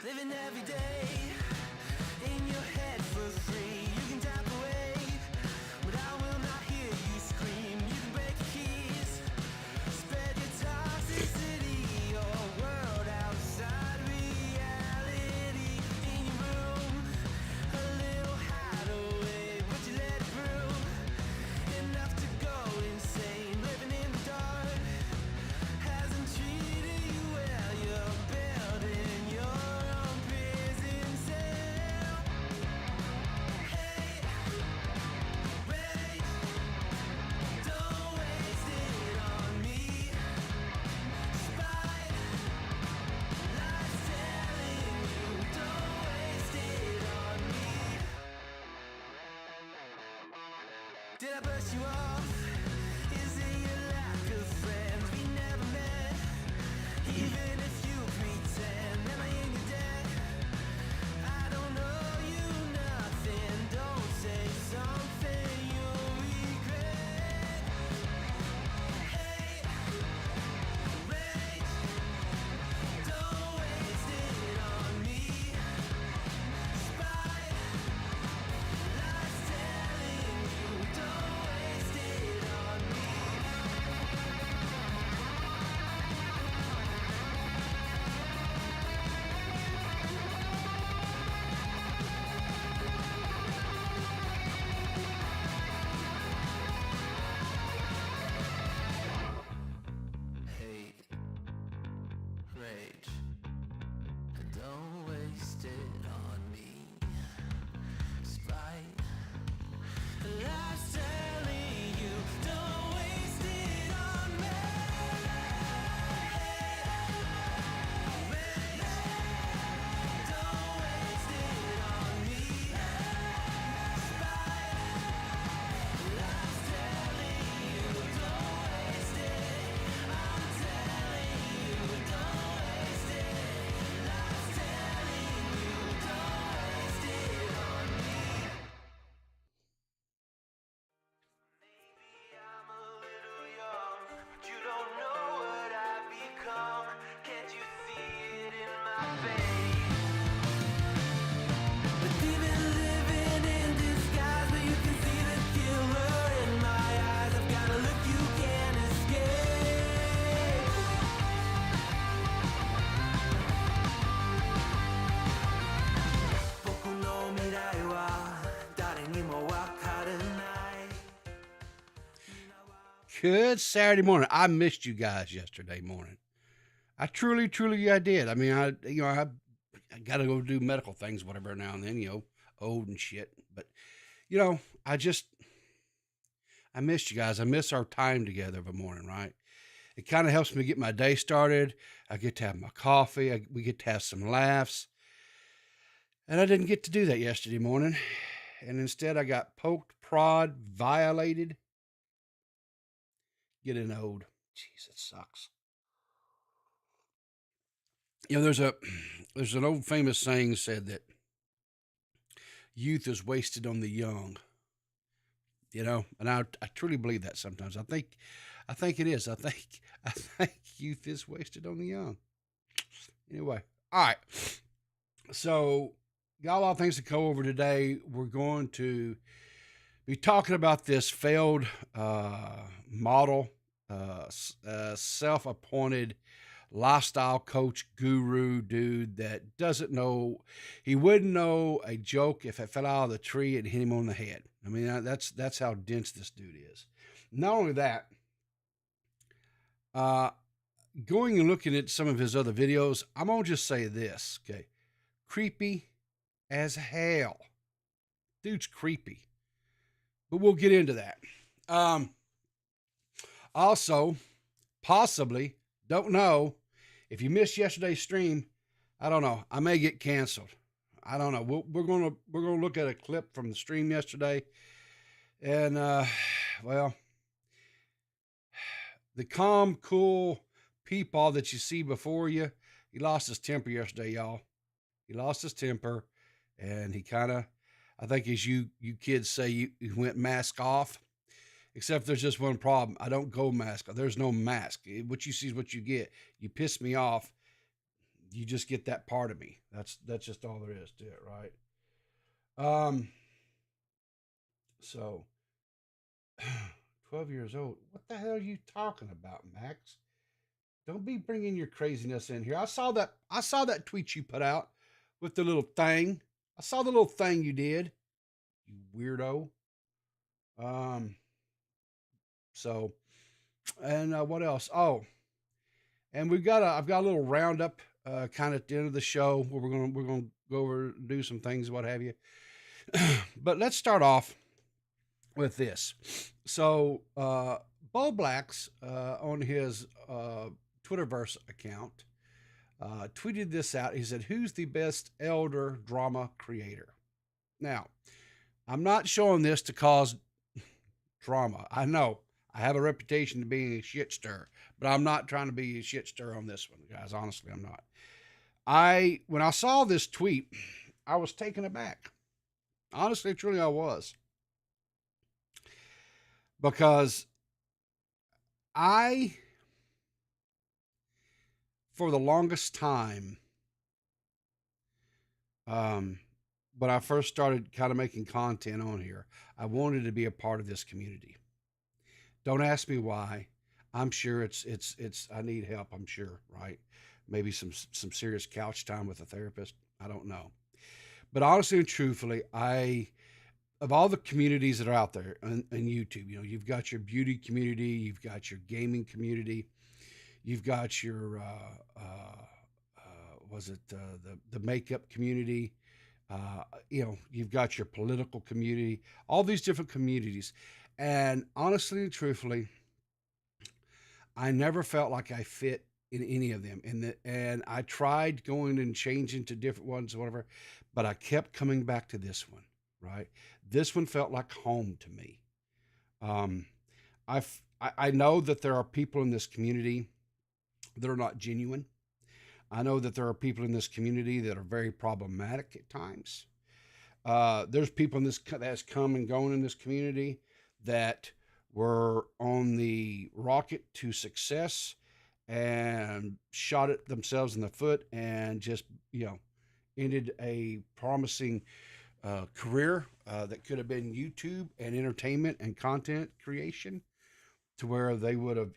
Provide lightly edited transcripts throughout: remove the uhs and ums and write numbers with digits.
Living every day in your head for free. You can tap away, but I will not hear you scream. You can break the keys, spread your toxicity, your world outside reality. In your room, a little hideaway, but you let it through. Enough to go insane, living in the dark hasn't treated you well. You're building your own prison cell. Hate, rage, don't waste it on me. Spite, life's telling you, don't waste it on me. Did I brush you off? Is it your lack of friends? We never met. Even if you pretend, am I in your debt? I don't know you nothing. Don't say something you'll regret. Hate, rage, don't waste it on me. Spite, life's telling you, don't waste it on me. Hate, rage, don't waste it on me. Spite, life's telling you, don't waste it on me. Rage, don't waste it on me. Spite, life's telling you, don't waste it. I'm telling you, don't waste it. Life's telling you, don't waste it on me. Maybe I'm a little young, but you don't know what I've become. Can't you see it in my face? But we've been living in disguise, but you can see the killer in my eyes. I've got a look you can't escape. Boku no mirai wa dare ni mo wakaranai. Good Saturday morning. I missed you guys yesterday morning. I truly I did. I mean, I got to go do medical things, whatever, now and then, old and shit. But, I missed you guys. I miss our time together of a morning, right? It kind of helps me get my day started. I get to have my coffee. We get to have some laughs. And I didn't get to do that yesterday morning. And instead, I got poked, prod, violated. Getting old. Jeez, it sucks. There's an old famous saying said that youth is wasted on the young. And I truly believe that sometimes. I think it is. I think youth is wasted on the young. Anyway, all right. So, got a lot of things to go over today. We're going to be talking about this failed model, self-appointed lifestyle coach guru dude that doesn't know. He wouldn't know a joke if it fell out of the tree and hit him on the head. I mean, that's how dense this dude is. Not only that, going and looking at some of his other videos, I'm gonna just say this, okay? Creepy as hell. Dude's creepy. But we'll get into that. Also, possibly, don't know, if you missed yesterday's stream, I don't know. I may get canceled. I don't know. We're gonna look at a clip from the stream yesterday, and well, the calm, cool peepaw that you see before you, he lost his temper yesterday, y'all. He lost his temper, and he kind of, I think as you kids say, he went mask off. Except there's just one problem. I don't go mask. There's no mask. What you see is what you get. You piss me off, you just get that part of me. That's just all there is to it, right? Um, so 12 years old. What the hell are you talking about, Max? Don't be bringing your craziness in here. I saw that tweet you put out with the little thing. I saw the little thing you did, you weirdo. Um, so and what else? Oh, and I've got a little roundup kind of at the end of the show where we're gonna go over and do some things, what have you. But let's start off with this. So Bo Blacks on his Twitterverse account tweeted this out. He said, "Who's the best elder drama creator?" Now, I'm not showing this to cause drama. I know I have a reputation to being a shit stir, but I'm not trying to be a shit stir on this one, guys. Honestly, I'm not. When I saw this tweet, I was taken aback. Honestly, truly, I was, because I, for the longest time, um, when I first started kind of making content on here, I wanted to be a part of this community. Don't ask me why. I'm sure it's I need help, I'm sure, right? Maybe some serious couch time with a therapist. I don't know. But honestly and truthfully, I of all the communities that are out there on YouTube, you've got your beauty community, you've got your gaming community, you've got your was it the makeup community, you've got your political community, all these different communities, and honestly and truthfully, I never felt like I fit in any of them. And I tried going and changing to different ones, or whatever, but I kept coming back to this one, right? This one felt like home to me. Um, I know that there are people in this community that are not genuine. I know that there are people in this community that are very problematic at times. There's people in this that's come and gone in this community that were on the rocket to success and shot it themselves in the foot and just ended a promising career that could have been YouTube and entertainment and content creation, to where they would have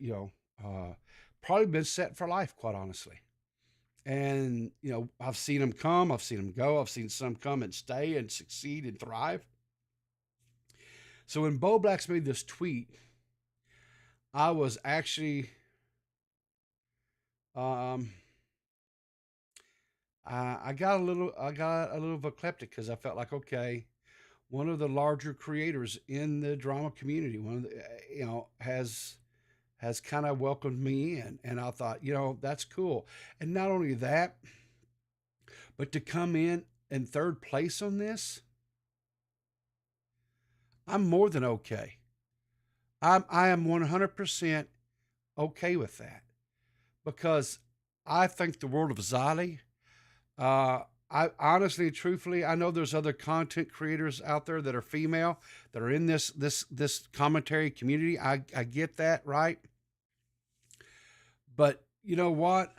probably been set for life, quite honestly. And I've seen them come, I've seen them go, I've seen some come and stay and succeed and thrive. So when Bo Blacks made this tweet, I was actually um I got a little eclectic, because I felt like, okay, one of the larger creators in the drama community, one of the has kind of welcomed me in, and I thought, that's cool. And not only that, but to come in third place on this, I'm more than okay. I am 100% okay with that, because I think the world of Zali. Uh, I honestly, truthfully, I know there's other content creators out there that are female that are in this commentary community. I get that, right? But you know what?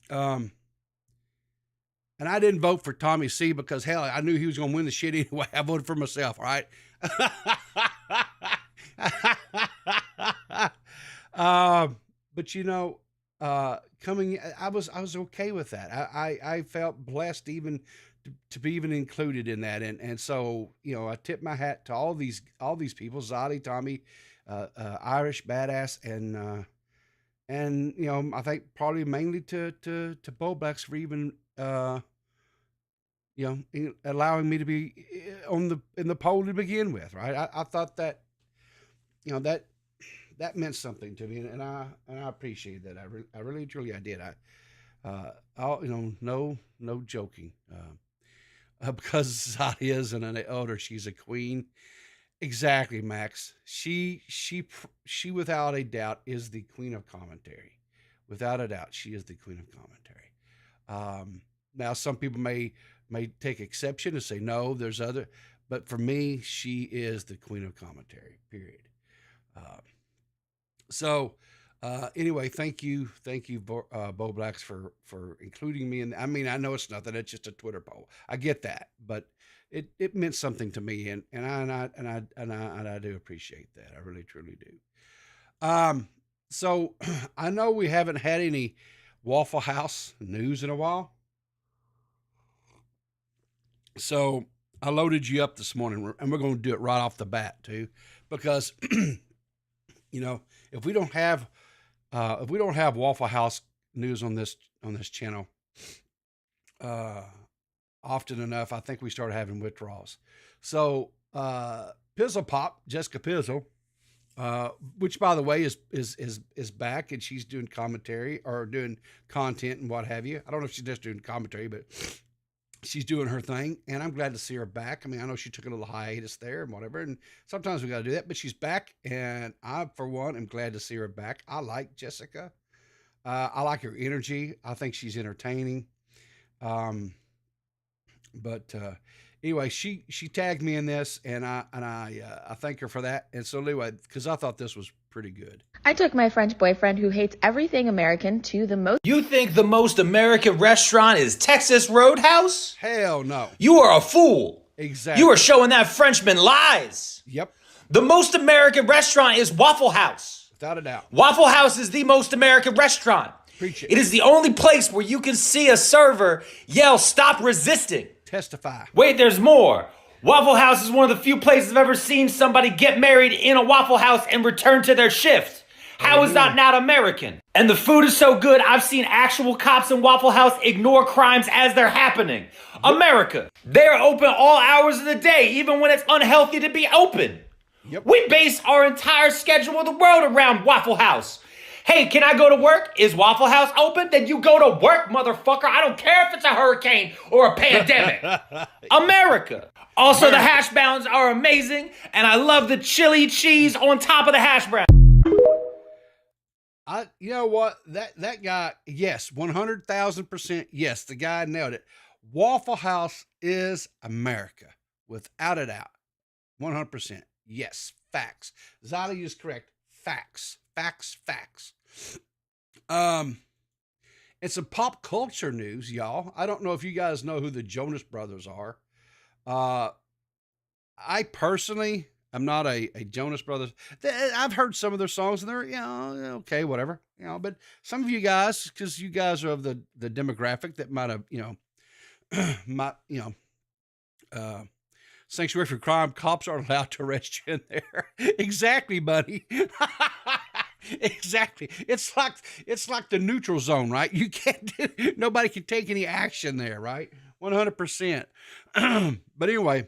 Um, and I didn't vote for Tommy C, because hell, I knew he was going to win the shit anyway. I voted for myself, right? But coming, I was okay with that. I felt blessed even to be even included in that, and so I tip my hat to all these people: Zadi, Tommy, Irish Badass, and I think probably mainly to Bo Blacks for even allowing me to be in the poll to begin with, right? I thought that that meant something to me, and I appreciate that. I really truly I did. No joking. Because Zadia isn't an elder, she's a queen. Exactly, Max. She without a doubt is the queen of commentary. Without a doubt, she is the queen of commentary. Now, some people may take exception and say no. There's other. But for me, she is the queen of commentary, period. Uh, anyway, thank you, Bo Blacks, for including me. And I mean, I know it's nothing; it's just a Twitter poll. I get that, but it meant something to me, and I do appreciate that. I really truly do. So I know we haven't had any Waffle House news in a while, so I loaded you up this morning, and we're going to do it right off the bat too, because you know if we don't have Waffle House news on this channel often enough, I think we started having withdrawals. So Pizzle Pop, Jessica Pizzle, which by the way is back, and she's doing commentary or doing content and what have you. I don't know if she's just doing commentary, but she's doing her thing, and I'm glad to see her back. I mean, I know she took a little hiatus there and whatever, and sometimes we got to do that, but she's back, and I, for one, am glad to see her back. I like Jessica. I like her energy. I think she's entertaining. But anyway, she tagged me in this, and I thank her for that. And so anyway, because I thought this was pretty good. I took my French boyfriend who hates everything American to the most. You think the most American restaurant is Texas Roadhouse? Hell no. You are a fool. Exactly. You are showing that Frenchman lies. Yep. The most American restaurant is Waffle House. Without a doubt. Waffle House is the most American restaurant. Preach it. It is the only place where you can see a server yell, "Stop resisting." Testify. Wait, there's more. Waffle House is one of the few places I've ever seen somebody get married in a Waffle House and return to their shift. How is that not American? And the food is so good, I've seen actual cops in Waffle House ignore crimes as they're happening. America. They're open all hours of the day, even when it's unhealthy to be open. Yep. We base our entire schedule of the world around Waffle House. Hey, can I go to work? Is Waffle House open? Then you go to work, motherfucker. I don't care if it's a hurricane or a pandemic. America. Also, the hash browns are amazing, and I love the chili cheese on top of the hash brown. You know what? That guy, yes, 100,000%, yes, the guy nailed it. Waffle House is America, without a doubt. 100%. Yes, facts. Zali is correct. Facts. And some pop culture news, y'all. I don't know if you guys know who the Jonas Brothers are. I personally am not a Jonas Brothers. I've heard some of their songs, and they're, okay, whatever, but some of you guys, because you guys are of the demographic that might have, sanctuary for crime, cops aren't allowed to arrest you in there. Exactly, buddy. Exactly. It's like the neutral zone, right? You can't nobody can take any action there, right? 100%. But anyway,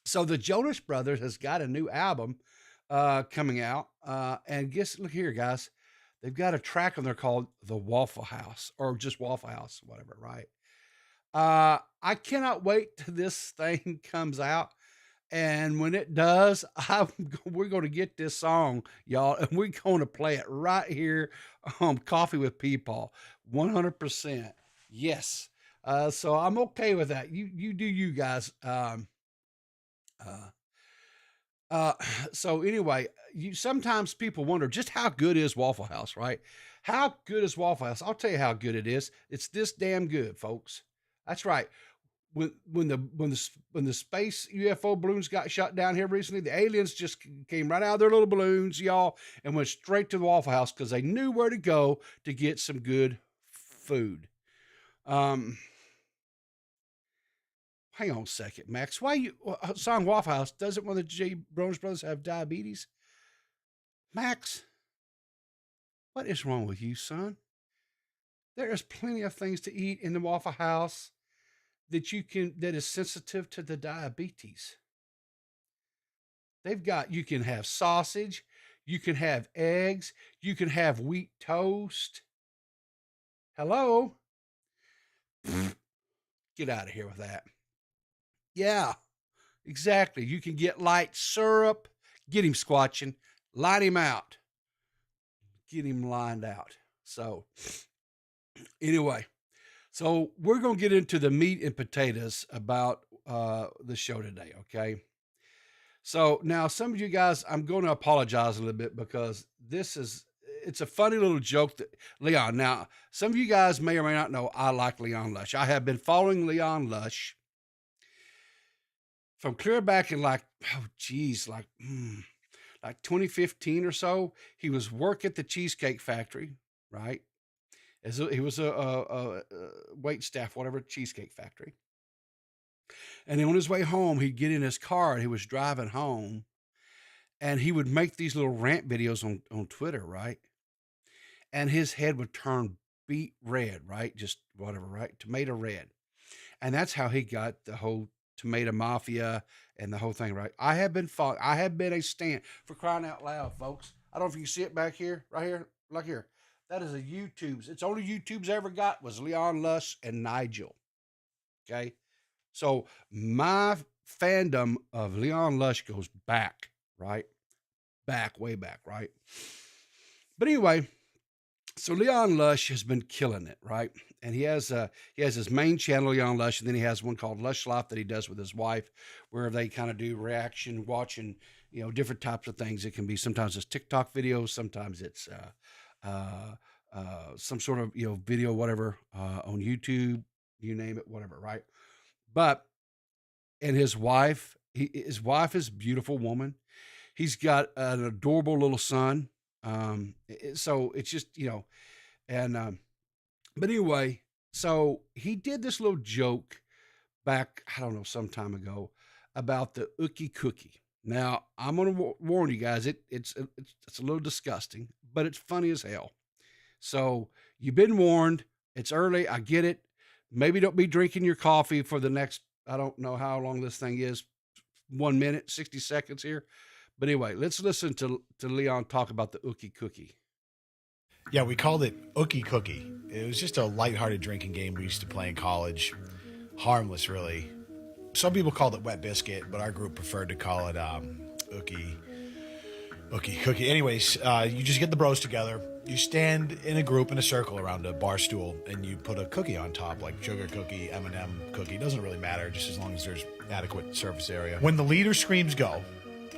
so the Jonas Brothers has got a new album coming out. And look here, guys. They've got a track on there called The Waffle House, or just Waffle House, whatever, right? I cannot wait till this thing comes out. And when it does, we're going to get this song, y'all, and we're going to play it right here on Coffee with Peepaw. 100%. Yes. So I'm okay with that. You do you guys. So anyway, sometimes people wonder just how good is Waffle House, right? How good is Waffle House? I'll tell you how good it is. It's this damn good, folks. That's right. When the space UFO balloons got shot down here recently, the aliens just came right out of their little balloons, y'all, and went straight to the Waffle House because they knew where to go to get some good food. Hang on a second, Max. Why song Waffle House? Doesn't one of the J. Jonas Brothers have diabetes? Max, what is wrong with you, son? There is plenty of things to eat in the Waffle House that is sensitive to the diabetes. You can have sausage, you can have eggs, you can have wheat toast. Hello? Get out of here with that. Yeah, exactly. You can get light syrup. Get him squatching. Line him out. Get him lined out. So, anyway. So we're going to get into the meat and potatoes about the show today. Okay. So now some of you guys, I'm going to apologize a little bit because it's a funny little joke that Leon. Now, some of you guys may or may not know I like Leon Lush. I have been following Leon Lush from clear back in like 2015 or so. He was work at the Cheesecake Factory, right? He was a wait staff, whatever, Cheesecake Factory. And then on his way home, he'd get in his car and he was driving home and he would make these little rant videos on Twitter, right? And his head would turn beet red, right? Just whatever, right? Tomato red. And that's how he got the whole tomato mafia and the whole thing, right? I have been a stand, for crying out loud, folks. I don't know if you can see it back here, right here, like here. That is a YouTube's. It's only YouTube's ever got was Leon Lush and Nigel. Okay. So my fandom of Leon Lush goes back, right? Way back, right? But anyway, so Leon Lush has been killing it, right? And he has his main channel, Leon Lush, and then he has one called Lush Life that he does with his wife, where they kind of do reaction, watching, different types of things. It can be sometimes it's TikTok videos, sometimes it's some sort of video, whatever, on YouTube, you name it, whatever, right? But and his wife is a beautiful woman. He's got an adorable little son. So it's just, and, but anyway, so he did this little joke back, I don't know, some time ago about the Ookie Cookie. Now I'm going to warn you guys, it's a little disgusting, but it's funny as hell. So you've been warned. It's early. I get it. Maybe don't be drinking your coffee for the next, I don't know how long this thing is, 1 minute, 60 seconds here. But anyway, let's listen to Leon talk about the Ookie Cookie. Yeah, we called it Ookie Cookie. It was just a lighthearted drinking game we used to play in college. Harmless, really. Some people called it Wet Biscuit, but our group preferred to call it Ookie Cookie. Anyways, you just get the bros together. You stand in a group in a circle around a bar stool, and you put a cookie on top, like sugar cookie, M&M cookie. It doesn't really matter, just as long as there's adequate surface area. When the leader screams go,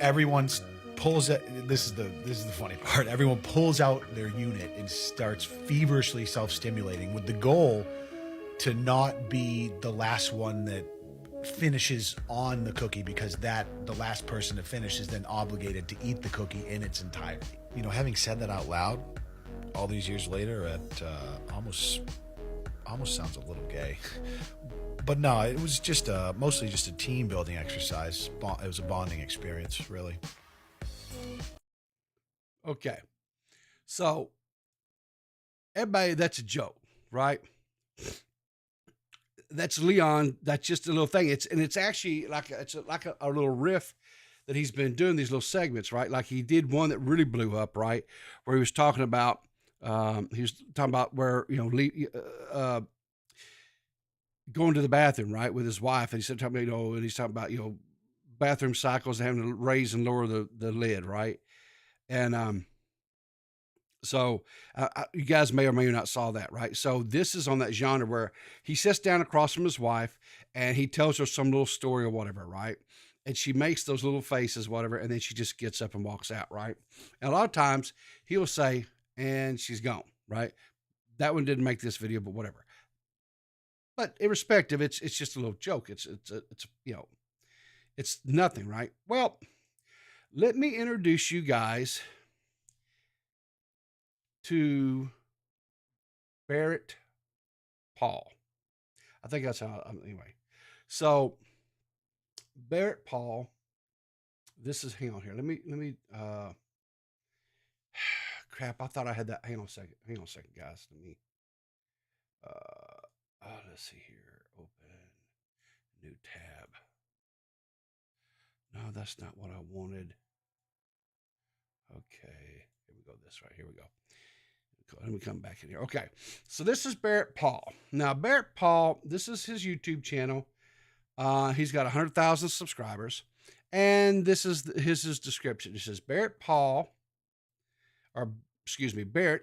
everyone pulls it. This is the funny part. Everyone pulls out their unit and starts feverishly self-stimulating with the goal to not be the last one that finishes on the cookie, because the last person to finish is then obligated to eat the cookie in its entirety. Having said that out loud, all these years later, it almost sounds a little gay. But no, it was just mostly just a team building exercise. It was a bonding experience, really. Okay. So everybody, that's a joke, right? That's Leon. That's just a little thing. It's actually like a little riff that he's been doing, these little segments, right? Like he did one that really blew up, right? Where he was talking about where, going to the bathroom, right, with his wife. And he's talking about, bathroom cycles and having to raise and lower the lid, right? And, so you guys may or may not saw that, right? So this is on that genre where he sits down across from his wife and he tells her some little story or whatever, right? And she makes those little faces, whatever, and then she just gets up and walks out, right? And a lot of times he'll say, and she's gone, right? That one didn't make this video, but whatever. But irrespective, it's just a little joke. It's nothing, right? Well, let me introduce you guys to Barrett Pall. I think that's how, anyway. So Barrett Pall, hang on here. Let me, crap. I thought I had that. Hang on a second, guys. Let's see here. Open new tab. No, that's not what I wanted. Okay. Here we go. Here we go. Let me come back in here. Okay. So this is Barrett Pall. Now, Barrett Pall, this is his YouTube channel. He's got 100,000 subscribers. And this is his description. It says, Barrett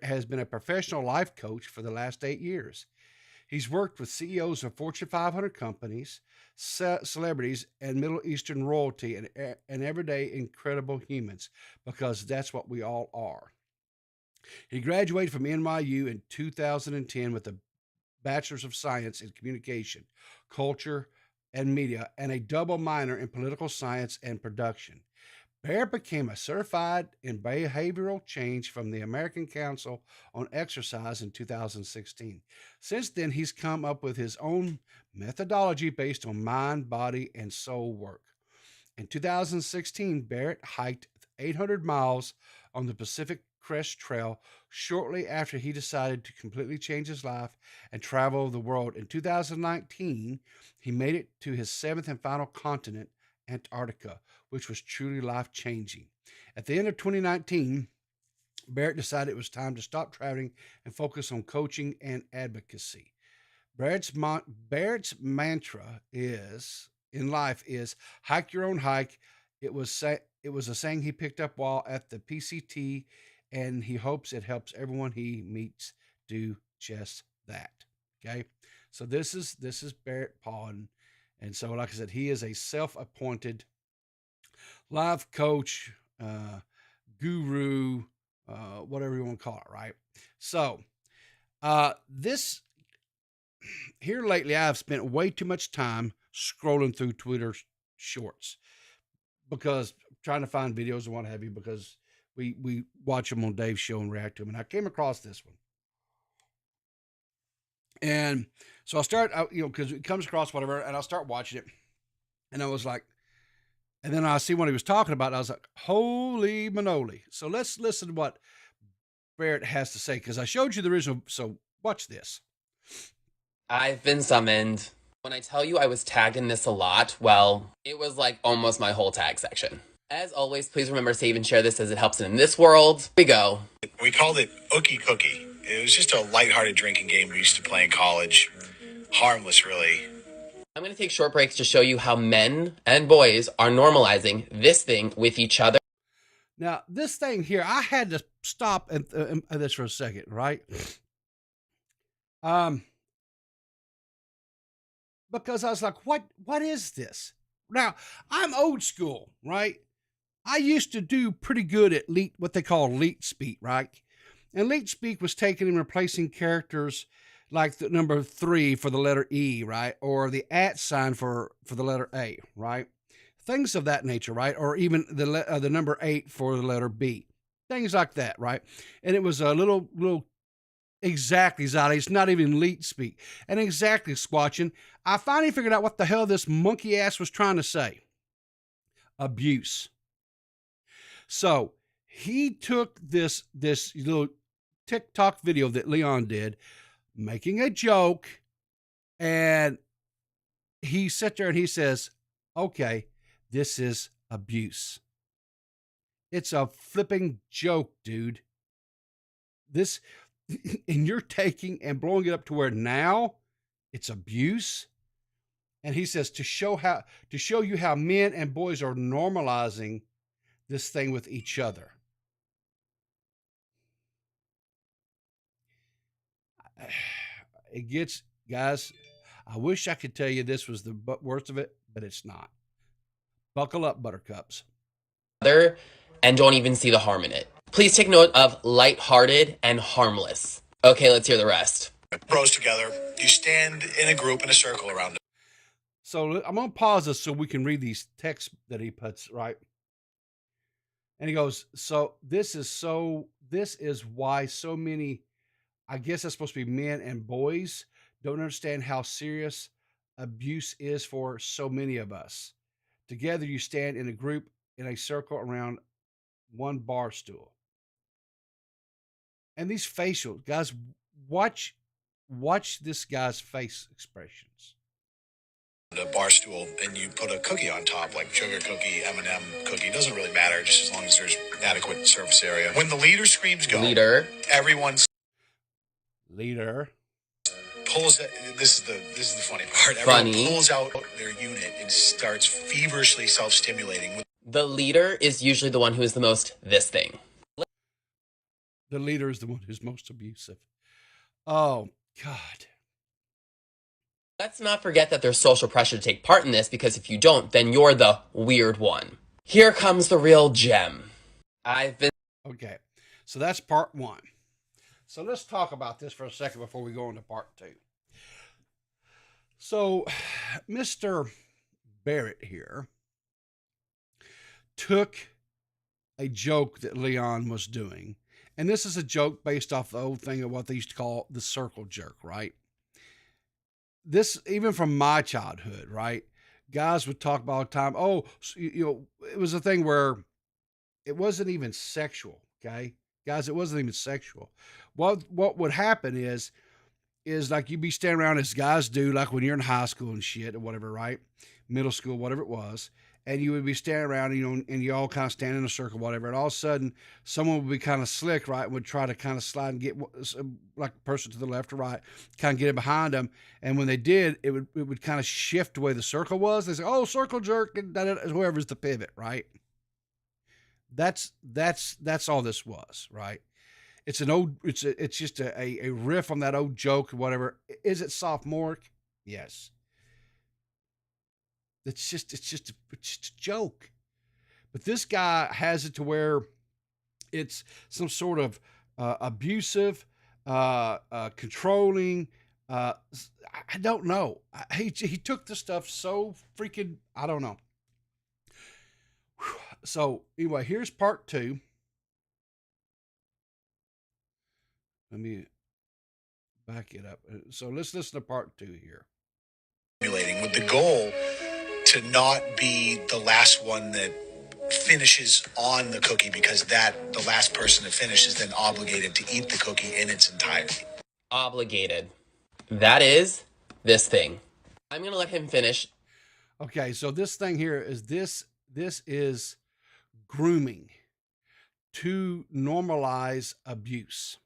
has been a professional life coach for the last 8 years. He's worked with CEOs of Fortune 500 companies, celebrities, and Middle Eastern royalty, and everyday incredible humans, because that's what we all are. He graduated from NYU in 2010 with a Bachelor's of Science in Communication, Culture, and Media, and a double minor in Political Science and Production. Barrett became a certified in behavioral change from the American Council on Exercise in 2016. Since then, he's come up with his own methodology based on mind, body, and soul work. In 2016, Barrett hiked 800 miles on the Pacific Crest Trail shortly after he decided to completely change his life and travel the world. In 2019, he made it to his seventh and final continent, Antarctica, which was truly life changing. At the end of 2019, Barrett decided it was time to stop traveling and focus on coaching and advocacy. Barrett's mantra is in life is hike your own hike. It was a saying he picked up while at the PCT, and he hopes it helps everyone he meets do just that. Okay, so this is Barrett Pall, and so like I said, he is a self-appointed life coach, guru, whatever you want to call it, right? So this here lately, I've spent way too much time scrolling through Twitter shorts because trying to find videos and what have you, because we watch them on Dave's show and react to them. And I came across this one. And so I start, because it comes across whatever, and I'll start watching it. And I was like, and then I see what he was talking about. And I was like, holy manoli. So let's listen to what Barrett has to say, because I showed you the original. So watch this. I've been summoned. When I tell you I was tagged in this a lot, well, it was like almost my whole tag section. As always, please remember to save and share this as it helps in this world. Here we go. We called it Ookie Cookie. It was just a lighthearted drinking game we used to play in college. Harmless, really. I'm going to take short breaks to show you how men and boys are normalizing this thing with each other. Now, this thing here, I had to stop at this for a second, right? Because I was like, what is this? Now, I'm old school, right? I used to do pretty good at what they call leet speak, right? And leet speak was taking and replacing characters like the number 3 for the letter E, right? Or the @ sign for the letter A, right? Things of that nature, right? Or even the number 8 for the letter B. Things like that, right? And it was a little exactly, Zoddy. It's not even leet speak. And exactly, Squatching. I finally figured out what the hell this monkey ass was trying to say. Abuse. So he took this little TikTok video that Leon did, making a joke, and he sat there and he says, okay, this is abuse. It's a flipping joke, dude. This, and you're taking and blowing it up to where now it's abuse. And he says to show you how men and boys are normalizing this thing with each other. It gets, guys, I wish I could tell you this was the worst of it, but it's not. Buckle up, buttercups. And don't even see the harm in it. Please take note of lighthearted and harmless. Okay, let's hear the rest. Bros together. You stand in a group in a circle around them. So I'm going to pause this so we can read these texts that he puts, right? And he goes, so this is why so many, I guess that's supposed to be men and boys, don't understand how serious abuse is for so many of us. Together you stand in a group in a circle around one bar stool. And these facial, guys, watch this guy's face expressions. The bar stool, and you put a cookie on top, like sugar cookie, M&M cookie. Doesn't really matter, just as long as there's adequate surface area. When the leader screams go, everyone pulls. This is the funny part. Everyone pulls out their unit and starts feverishly self-stimulating. The leader is usually the one who is the most this thing. The leader is the one who's most abusive. Oh God. Let's not forget that there's social pressure to take part in this, because if you don't, then you're the weird one. Here comes the real gem. I've been Okay, so that's part one. So let's talk about this for a second before we go into part two. So, Mr. Barrett here took a joke that Leon was doing, and this is a joke based off the old thing of what they used to call the circle jerk, right? This, even from my childhood, right? Guys would talk about all the time. Oh, it was a thing where it wasn't even sexual, okay? Guys, it wasn't even sexual. What would happen is like you'd be standing around as guys do, like when you're in high school and shit or whatever, right? Middle school, whatever it was. And you would be standing around, and you all kind of stand in a circle, whatever. And all of a sudden, someone would be kind of slick, right? And would try to kind of slide and get like a person to the left or right, kind of get it behind them. And when they did, it would kind of shift the way the circle was. They say, "Oh, circle jerk," and whoever's the pivot, right? That's all this was, right? It's just a riff on that old joke or whatever. Is it sophomoric? Yes. It's just a joke. But this guy has it to where it's some sort of abusive, controlling. I don't know. He took the stuff so freaking, I don't know. So anyway, here's part two. Let me back it up. So let's listen to part two here. With the goal to not be the last one that finishes on the cookie, because the last person to finish is then obligated to eat the cookie in its entirety. obligated. That is this thing. I'm going to let him finish. Okay, so this thing here is this is grooming to normalize abuse.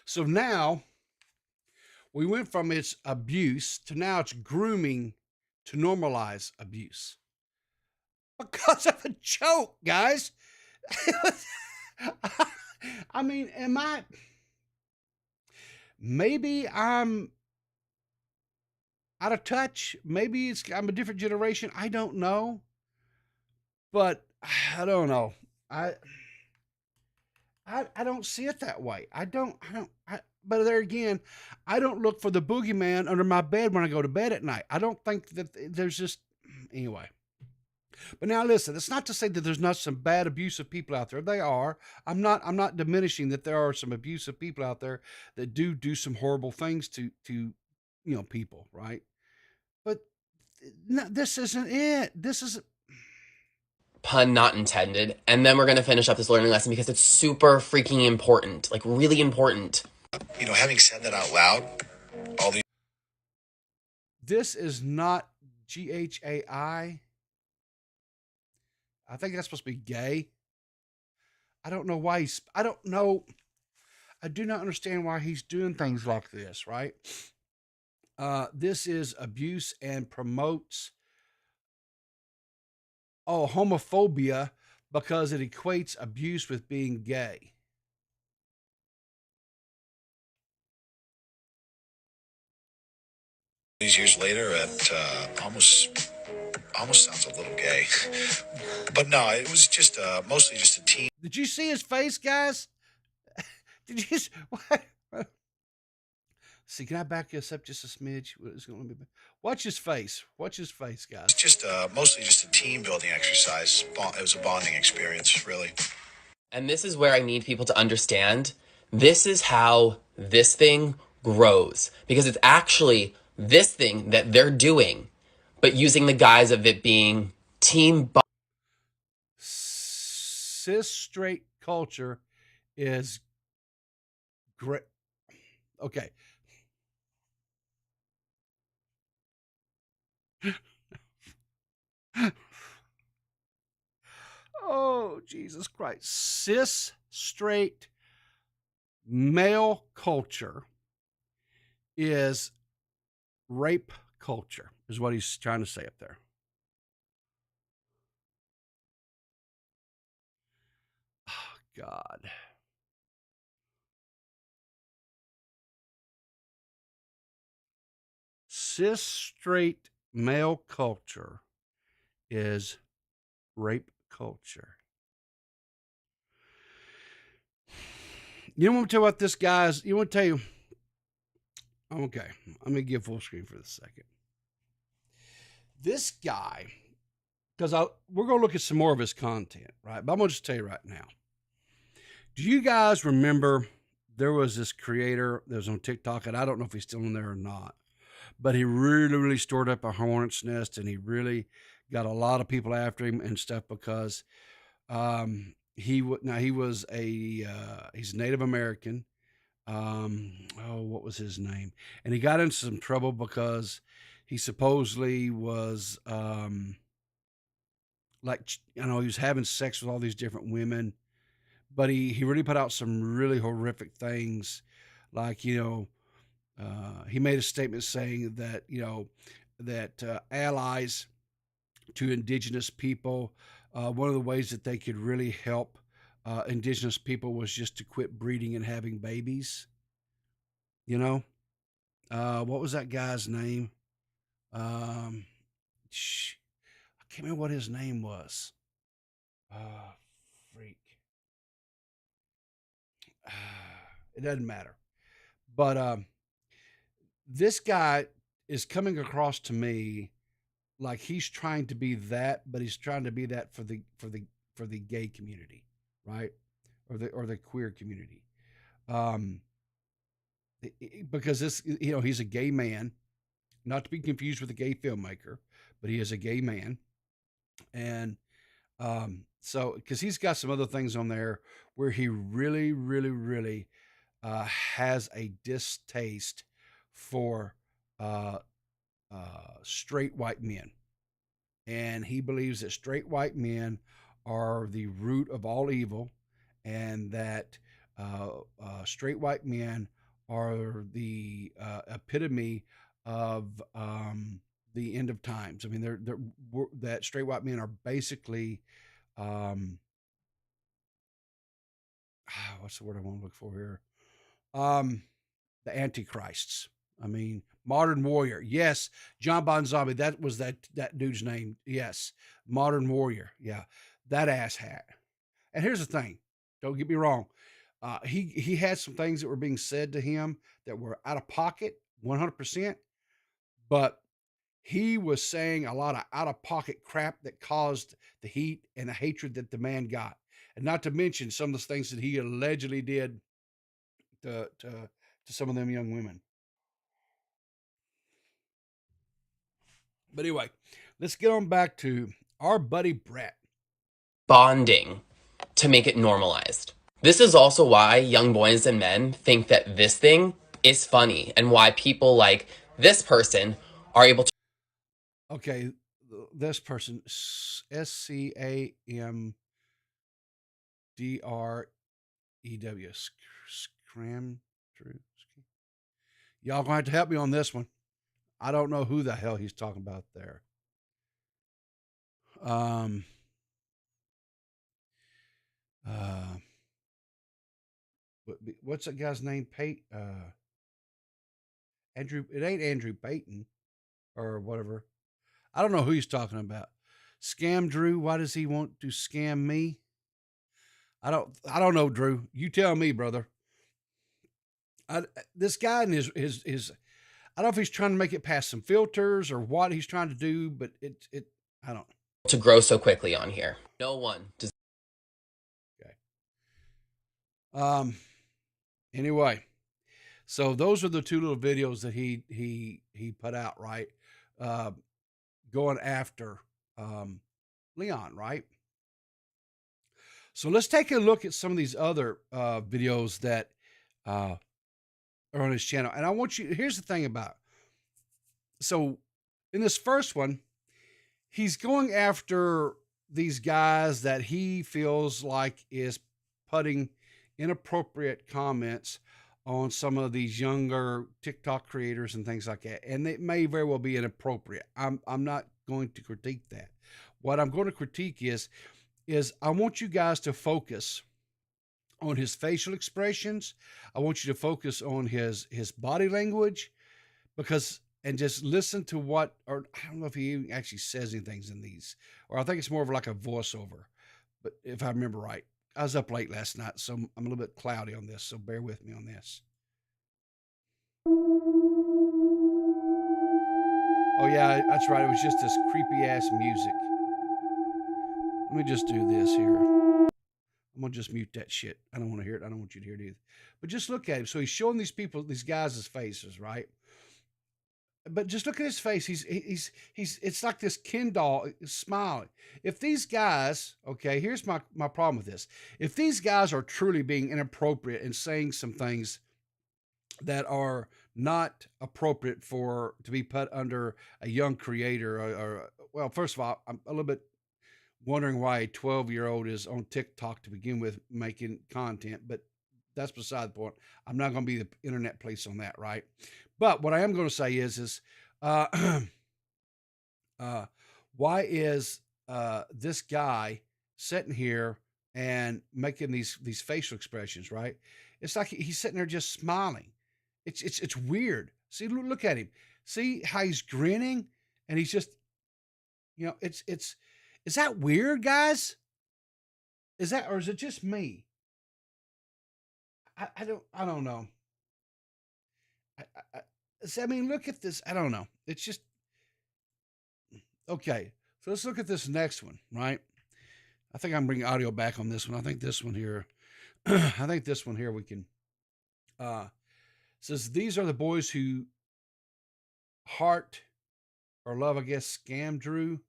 So now we went from it's abuse to now it's grooming to normalize abuse because of a joke, guys. I mean, maybe I'm out of touch. Maybe I'm a different generation. I don't know. But I don't know. I don't see it that way. But there again, I don't look for the boogeyman under my bed when I go to bed at night. I don't think that there's just, anyway. But now listen, it's not to say that there's not some bad abusive people out there. They are. I'm not diminishing that there are some abusive people out there that do some horrible things to people, right? But no, this isn't it. This is Pun not intended. And then we're going to finish up this learning lesson because it's super freaking important. Like, really important. Having said that out loud, all these. This is not GHAI. I think that's supposed to be gay. I don't know why I don't know. I do not understand why he's doing things like this, right? This is abuse and promotes homophobia because it equates abuse with being gay. These years later, at almost sounds a little gay, but no, it was just mostly just a teen. Did you see his face, guys? Did you? What? See, can I back this up just a smidge? Watch his face. Watch his face, guys. It's just mostly just a team building exercise. It was a bonding experience, really. And this is where I need people to understand. This is how this thing grows. Because it's actually this thing that they're doing, but using the guise of it being team. Cis straight culture is great. Okay. Oh, Jesus Christ. Cis straight male culture is rape culture, is what he's trying to say up there. Oh, God. cis straight male culture is rape culture. You want to tell what this guy's, you want to tell you, okay, I'm going to give full screen for this second. This guy, because we're going to look at some more of his content, right? But I'm going to just tell you right now. Do you guys remember there was this creator that was on TikTok, and I don't know if he's still in there or not, but he really, really stored up a hornet's nest, and he really got a lot of people after him and stuff because he's Native American. What was his name? And he got into some trouble because he supposedly was he was having sex with all these different women, but he really put out some really horrific things, like he made a statement saying that allies to indigenous people, one of the ways that they could really help indigenous people was just to quit breeding and having babies. What was that guy's name? I can't remember what his name was. Freak. It doesn't matter. But this guy is coming across to me like he's trying to be that, but he's trying to be that for the gay community, right? Or the queer community. Because he's a gay man, not to be confused with a gay filmmaker, but he is a gay man. And so, because he's got some other things on there where he really, really, really has a distaste for straight white men. And he believes that straight white men are the root of all evil, and that straight white men are the epitome of the end of times. I mean, that straight white men are basically, what's the word I want to look for here? The antichrists. I mean, modern warrior. Yes. John Bon Zombie. That was that dude's name. Yes. Modern warrior. Yeah. That asshat. And here's the thing. Don't get me wrong. He had some things that were being said to him that were out of pocket, 100%. But he was saying a lot of out of pocket crap that caused the heat and the hatred that the man got. And not to mention some of the things that he allegedly did to some of them young women. But anyway, let's get on back to our buddy Brett. Bonding to make it normalized. This is also why young boys and men think that this thing is funny, and why people like this person are able to. Okay, this person, SCAMDREW, Scram Drew. Y'all gonna have to help me on this one. I don't know who the hell he's talking about there. What's that guy's name? Andrew. It ain't Andrew Payton or whatever. I don't know who he's talking about. Scam Drew. Why does he want to scam me? I don't know, Drew. You tell me, brother. This guy and his I don't know if he's trying to make it past some filters or what he's trying to do, but I don't know. To grow so quickly on here. No one does. Okay. Anyway, so those are the two little videos that he put out, right? Going after Leon, right? So let's take a look at some of these other videos that are on his channel. And I want you, here's the thing about it. So in this first one, he's going after these guys that he feels like is putting inappropriate comments on some of these younger TikTok creators and things like that. And it may very well be inappropriate. I'm not going to critique that. What I'm going to critique is I want you guys to focus on his facial expressions. I want you to focus on his body language, because and just listen to what, or I don't know if he even actually says anything in these, or I think it's more of like a voiceover. But if I remember right, I was up late last night, so I'm a little bit cloudy on this. So bear with me on this. Oh yeah, that's right. It was just this creepy ass music. Let me just do this here. I'm gonna just mute that shit. I don't want to hear it. I don't want you to hear it either. But just look at him. So he's showing these people, these guys' faces, right? But just look at his face. He's. It's like this Ken doll smiling. If these guys, okay, here's my problem with this. If these guys are truly being inappropriate and saying some things that are not appropriate for to be put under a young creator, or well, first of all, I'm a little bit wondering why a 12-year-old is on TikTok to begin with making content, but that's beside the point. I'm not going to be the internet police on that, right? But what I am going to say is uh, why is this guy sitting here and making these facial expressions, right? It's like he's sitting there just smiling. It's weird. See, look at him. See how he's grinning, and he's just, it's is that weird, guys? Is that, or is it just me? I don't know. I mean, look at this. I don't know. It's just okay. So let's look at this next one, right? I think I'm bringing audio back on this one. I think this one here. I think this one here we can. Says these are the boys who heart or love, I guess, scam Drew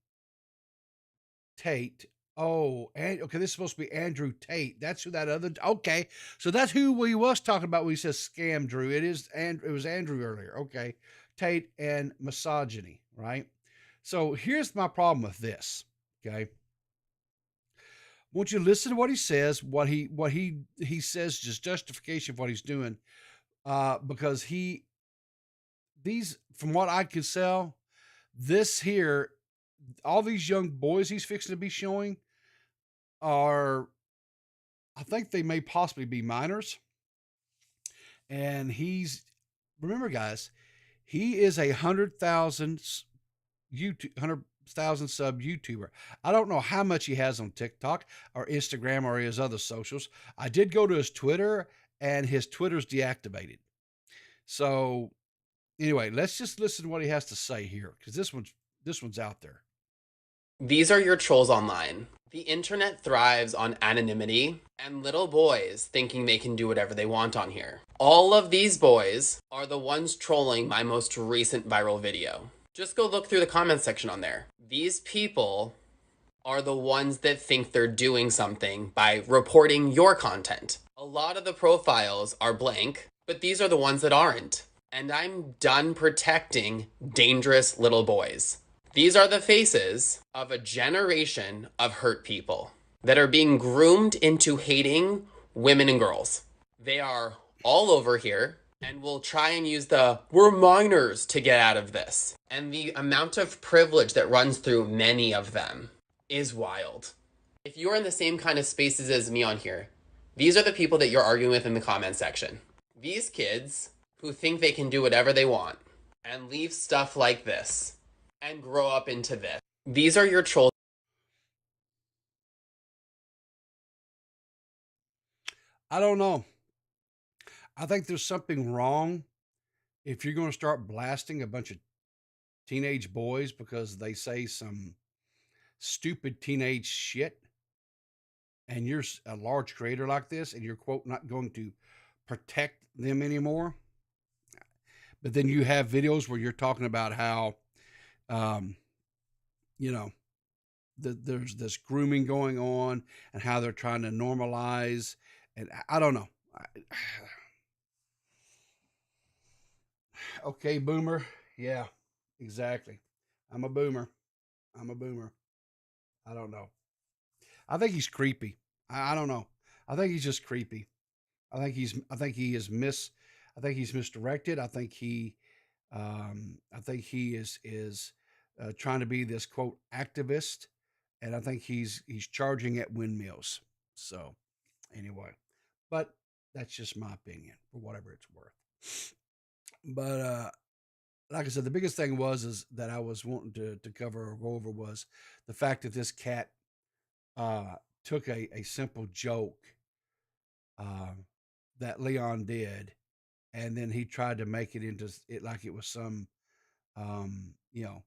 Tate. Oh, and okay, this is supposed to be Andrew Tate. That's who that other. Okay, so that's who we was talking about when he says scam Drew. It was Andrew earlier. Okay, Tate and misogyny, right? So here's my problem with this. Okay, won't you listen to what he says? What he says, just justification of what he's doing, because these, from what I could tell, this here, all these young boys he's fixing to be showing are, I think they may possibly be minors. And remember guys, he is 100,000 sub YouTuber. I don't know how much he has on TikTok or Instagram or his other socials. I did go to his Twitter, and his Twitter's deactivated. So anyway, let's just listen to what he has to say here, because this one's out there. These are your trolls online. The internet thrives on anonymity and little boys thinking they can do whatever they want on here. All of these boys are the ones trolling my most recent viral video. Just go look through the comments section on there. These people are the ones that think they're doing something by reporting your content. A lot of the profiles are blank, but these are the ones that aren't. And I'm done protecting dangerous little boys. These are the faces of a generation of hurt people that are being groomed into hating women and girls. They are all over here and will try and use the "we're minors" to get out of this. And the amount of privilege that runs through many of them is wild. If you're in the same kind of spaces as me on here, these are the people that you're arguing with in the comment section. These kids who think they can do whatever they want and leave stuff like this and grow up into this. These are your trolls. I don't know. I think there's something wrong if you're going to start blasting a bunch of teenage boys because they say some stupid teenage shit, and you're a large creator like this, and you're, quote, not going to protect them anymore. But then you have videos where you're talking about how, there's this grooming going on and how they're trying to normalize. And I don't know. Okay, boomer. Yeah, exactly. I'm a boomer. I don't know. I think he's creepy. I don't know. I think he's just creepy. I think he's misdirected. I think he is trying to be this, quote, activist, and I think he's charging at windmills. So anyway, but that's just my opinion for whatever it's worth. But like I said, the biggest thing is that I was wanting to cover or go over was the fact that this cat uh, took a simple joke uh, that Leon did, and then he tried to make it into it like it was some you know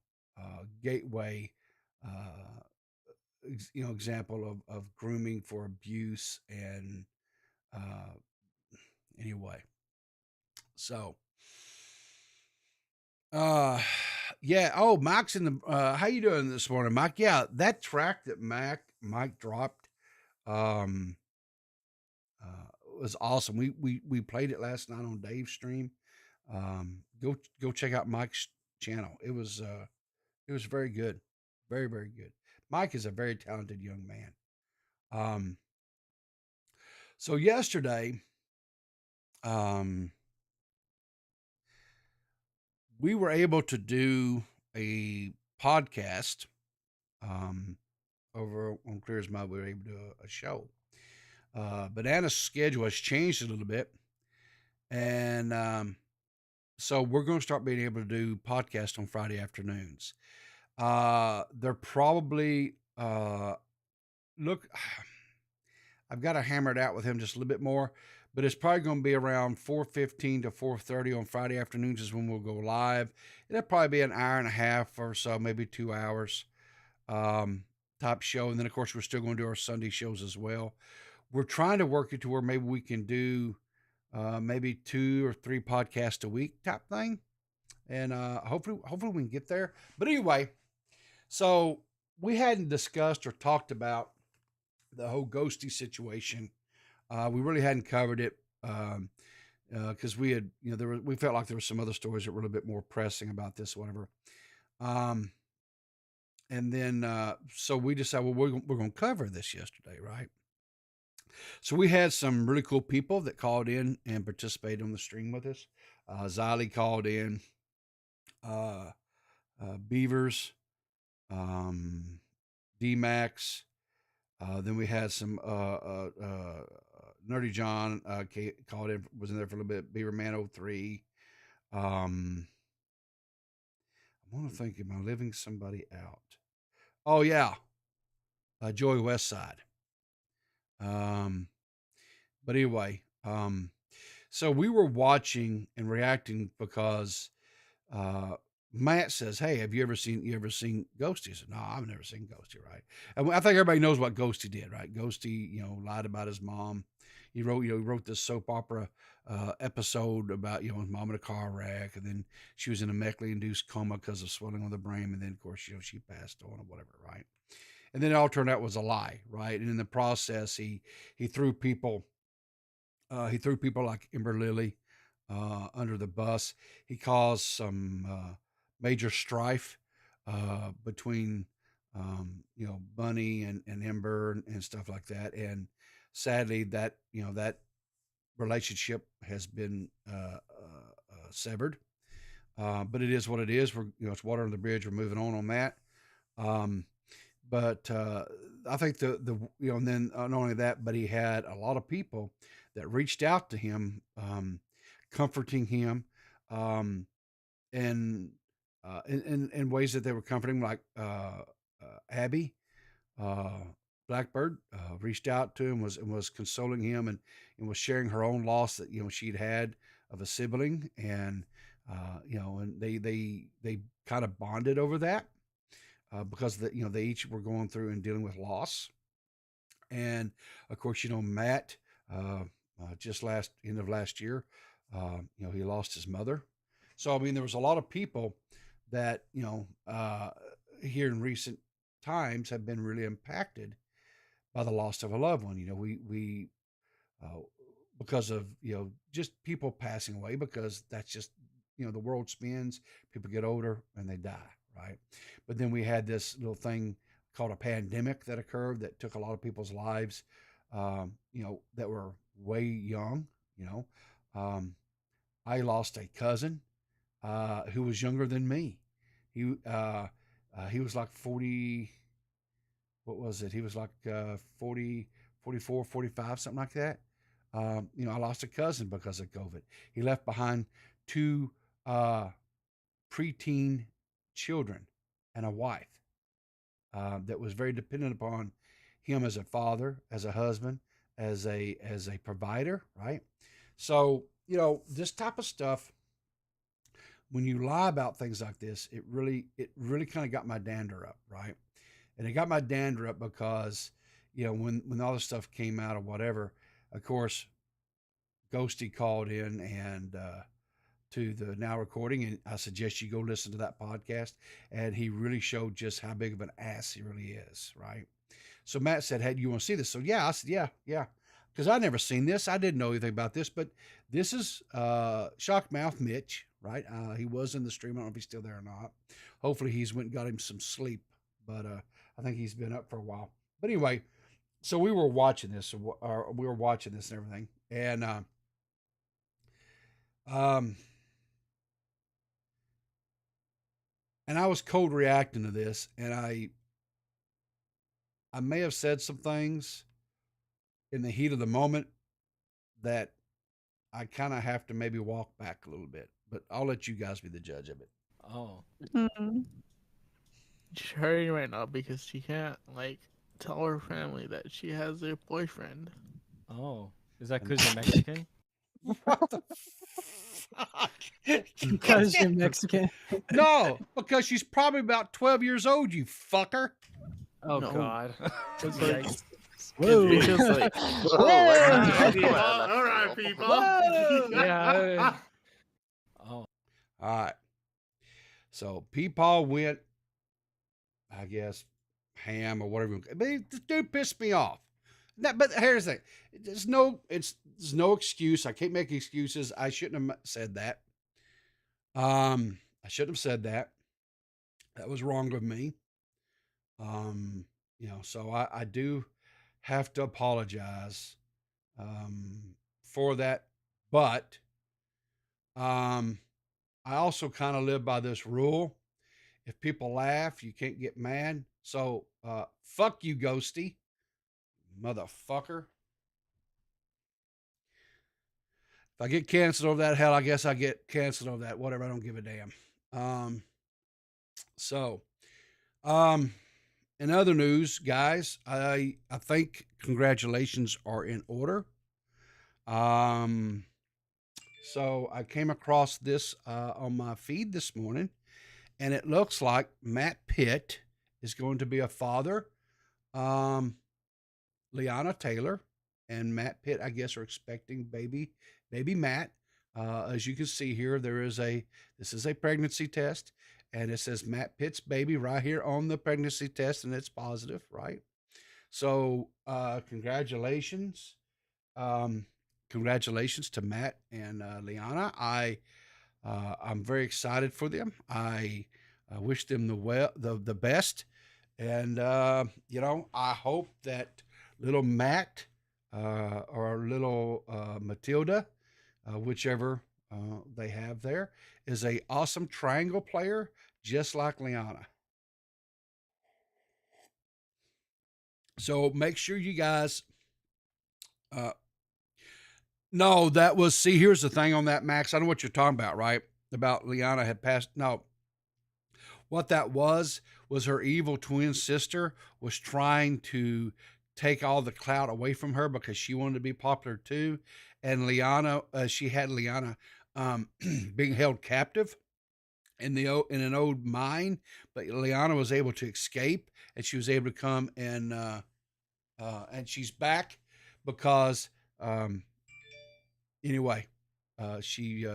gateway example of grooming for abuse and uh, anyway. So uh yeah. Oh, Mike's in the how you doing this morning, Mike? Yeah, that track that Mike dropped um was awesome. We played it last night on Dave's stream. Go check out Mike's channel. It was very good. Very, very good. Mike is a very talented young man. Um so yesterday um we were able to do a podcast um over on Clear as Mud. We were able to do a show. Banana's schedule has changed a little bit, and so we're going to start being able to do podcasts on Friday afternoons. They're probably look. I've got to hammer it out with him just a little bit more, but it's probably going to be around 4:15 to 4:30 on Friday afternoons is when we'll go live. It'll probably be an hour and a half or so, maybe 2 hours type show, and then of course we're still going to do our Sunday shows as well. We're trying to work it to where maybe we can do maybe 2 or 3 podcasts a week type thing, and hopefully we can get there. But anyway, so we hadn't discussed or talked about the whole ghosty situation. We really hadn't covered it because we had we felt like there were some other stories that were a little bit more pressing about this, whatever. Um, and then so we decided, well, we're going to cover this yesterday, right? So we had some really cool people that called in and participated on the stream with us. Xylee called in, uh, Beavers, um, D-Max. Then we had some Nerdy John called in, was in there for a little bit. Beaver Man 03. I want to think, am I leaving somebody out? Oh, yeah. Joey Westside. But anyway, so we were watching and reacting because Matt says, "Hey, have you ever seen Ghosty?" I said, "No, I've never seen Ghosty." Right? And I think everybody knows what Ghosty did, right? Ghosty, lied about his mom. He wrote this soap opera episode about his mom in a car wreck, and then she was in a medically induced coma because of swelling on the brain, and then of course she passed on or whatever, right? And then it all turned out was a lie, right? And in the process, he threw people like Ember Lily under the bus. He caused some major strife between Bunny and Ember and stuff like that. And sadly, that relationship has been severed. But it is what it is. It's water under the bridge. We're moving on that. Um, but I think and then not only that, but he had a lot of people that reached out to him, comforting him, um, and in ways that they were comforting, like Abby Blackbird reached out to him, was consoling him, and was sharing her own loss that she'd had of a sibling, and and they kind of bonded over that because they each were going through and dealing with loss. And of course, Matt just end of last year, he lost his mother. So I mean, there was a lot of people that here in recent times have been really impacted by the loss of a loved one. We uh, because of just people passing away, because that's just the world spins, people get older and they die, right? But then we had this little thing called a pandemic that occurred that took a lot of people's lives, that were way young. um, I lost a cousin who was younger than me. He was like 40. What was it? He was like 40, 44, 45, something like that. I lost a cousin because of COVID. He left behind two preteen children and a wife that was very dependent upon him as a father, as a husband, as a provider, right? So, this type of stuff, when you lie about things like this, it really kind of got my dander up, right? And it got my dander up because, when all this stuff came out or whatever, of course, Ghosty called in and to the now recording, and I suggest you go listen to that podcast. And he really showed just how big of an ass he really is, right? So Matt said, "Hey, do you want to see this?" So yeah, I said, yeah, because I'd never seen this. I didn't know anything about this, but this is Shockmouth Mitch, right? He was in the stream. I don't know if he's still there or not. Hopefully, he's went and got him some sleep, but I think he's been up for a while. But anyway, so we were watching this, or we were watching this and everything, and um, and I was cold reacting to this, and I may have said some things in the heat of the moment that I kind of have to maybe walk back a little bit, but I'll let you guys be the judge of it. Oh. She's hurting right now because she can't tell her family that she has a boyfriend. Oh. Is that because you're Mexican? What the fuck? Because you're Mexican. No, because she's probably about 12 years old, you fucker. Oh, No. God. It's Yikes. Whoa. It's just All right, people. Yeah. Oh. All right. So Paul went, I guess, ham or whatever. But this dude pissed me off. But here's the thing. There's no excuse. I can't make excuses. I shouldn't have said that. I shouldn't have said that. That was wrong of me. So I do have to apologize for that. But I also kind of live by this rule. If people laugh, you can't get mad. So fuck you, Ghosty. Motherfucker. If I get canceled over that, hell, I guess I get canceled over that. Whatever, I don't give a damn. In other news, guys, I think congratulations are in order. So I came across this on my feed this morning, and it looks like Matt Pitt is going to be a father. Liana Taylor and Matt Pitt, I guess, are expecting baby Matt. As you can see here, this is a pregnancy test, and it says Matt Pitt's baby right here on the pregnancy test, and it's positive, right? So, congratulations. Congratulations to Matt and Liana. I'm very excited for them. I wish them the best. And, I hope that little Matt or little Matilda, whichever they have there, is a awesome triangle player, just like Liana. So make sure you guys, no, here's the thing on that, Max. I know what you're talking about, right? About Liana had passed. No, what that was her evil twin sister was trying to take all the clout away from her because she wanted to be popular too. And Liana, she had Liana being held captive in an old mine, but Liana was able to escape, and she was able to come and she's back because she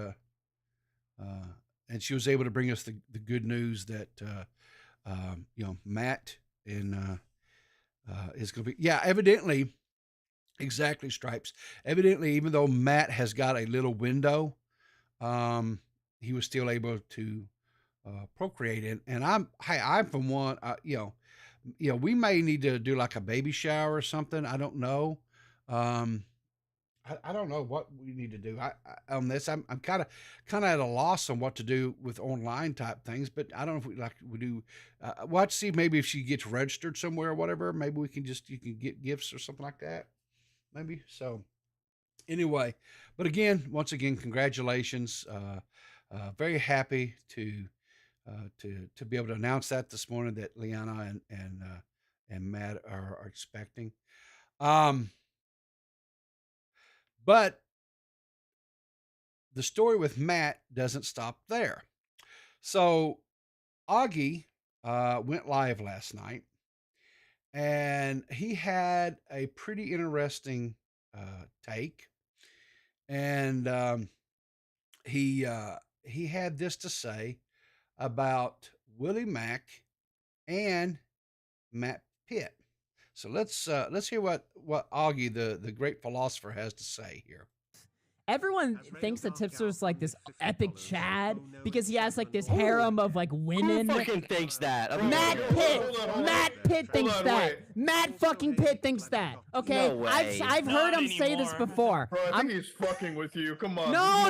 and she was able to bring us the good news that Matt and is going to be, evidently, exactly, Stripes. Evidently, even though Matt has got a little window, he was still able to procreate. And I'm from one, we may need to do like a baby shower or something. I don't know. I don't know what we need to do on this. I'm kind of at a loss on what to do with online type things, but I don't know if we do. We'll have to see maybe if she gets registered somewhere or whatever. Maybe you can get gifts or something like that. Maybe so. Anyway, but once again, congratulations. Very happy to to be able to announce that this morning that Liana and Matt are expecting. But the story with Matt doesn't stop there. So Augie went live last night, and he had a pretty interesting take, and he had this to say about Willie Mack and Matt Pitt. So let's hear what Augie, the great philosopher, has to say here. Everyone thinks that Tipster's like this epic Chad because he has like this harem of like women. Who fucking thinks that? Okay. Matt Pitt. Matt Pitt thinks Hold on, that. wait. Matt fucking Pitt thinks that. Okay, No way. I've heard him say this before. Bro, I think he's fucking with you. Come on. No.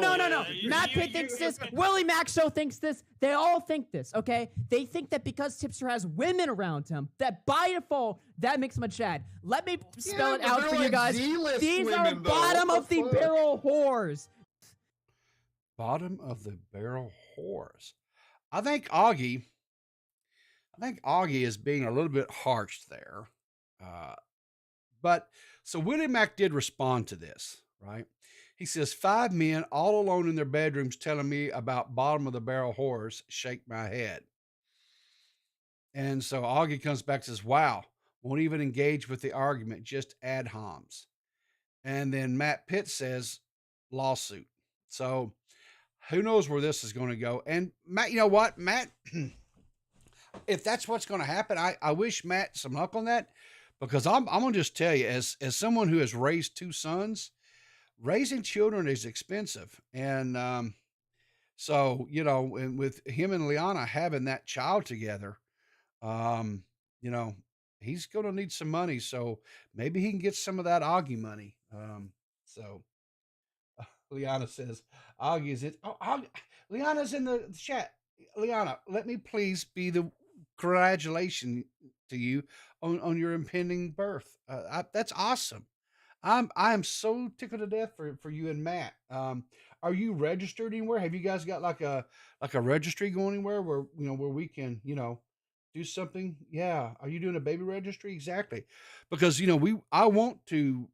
Matt Pitt thinks this. Willie Mack Show thinks this. They all think this, okay? They think that because Tipster has women around him, that by default, that makes him a Chad. Let me spell it but out they're for you like guys. Z-list These are women, though. bottom What of the the fuck? barrel whores. Bottom of the barrel whores. I think Augie is being a little bit harsh there. But so Willie Mack did respond to this, right? He says, 5 men all alone in their bedrooms telling me about bottom of the barrel whores, shake my head. And so Augie comes back and says, wow, won't even engage with the argument, just ad homs. And then Matt Pitt says, lawsuit. So who knows where this is going to go? And Matt, you know what, Matt, if that's what's going to happen, I wish Matt some luck on that, because I'm going to just tell you, as someone who has raised 2 sons, raising children is expensive. And so, you know, and with him and Liana having that child together, you know, he's going to need some money. So maybe he can get some of that Augie money. So Liana says, Augie is it. Oh, Liana's in the chat. Liana, let me please be the congratulation to you on your impending birth. That's awesome. I'm so tickled to death for you and Matt. Are you registered anywhere? Have you guys got like a registry going anywhere where, you know, where we can, you know, do something? Yeah. Are you doing a baby registry? Exactly. Because, you know, I want to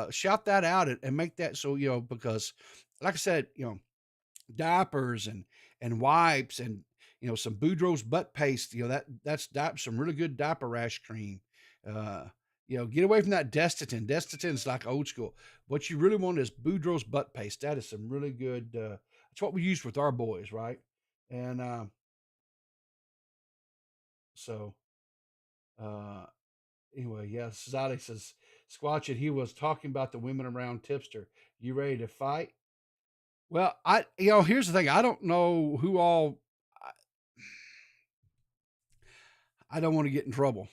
shout that out and make that so, you know, because like I said, you know, diapers and wipes and, you know, some Boudreaux's butt paste, you know, that's some really good diaper rash cream. You know, get away from that Desitin. Desitin's like old school. What you really want is Boudreaux's butt paste. That is some really good. That's what we use with our boys, right? And so anyway, yeah. Zadi says, Squatch it. He was talking about the women around Tipster. You ready to fight? Well, you know, here's the thing. I don't know who all. I don't want to get in trouble.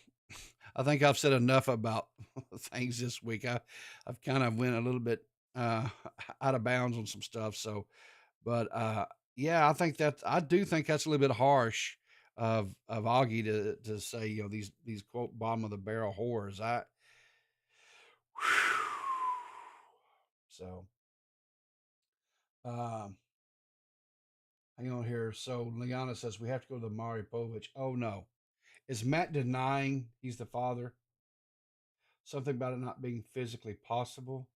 I think I've said enough about things this week. I've kind of went a little bit out of bounds on some stuff. So, but yeah, I do think that's a little bit harsh of Augie to say, you know, these quote bottom of the barrel whores. So, hang on here. So Liana says we have to go to the Mari Povich. Oh no. Is Matt denying he's the father? Something about it not being physically possible?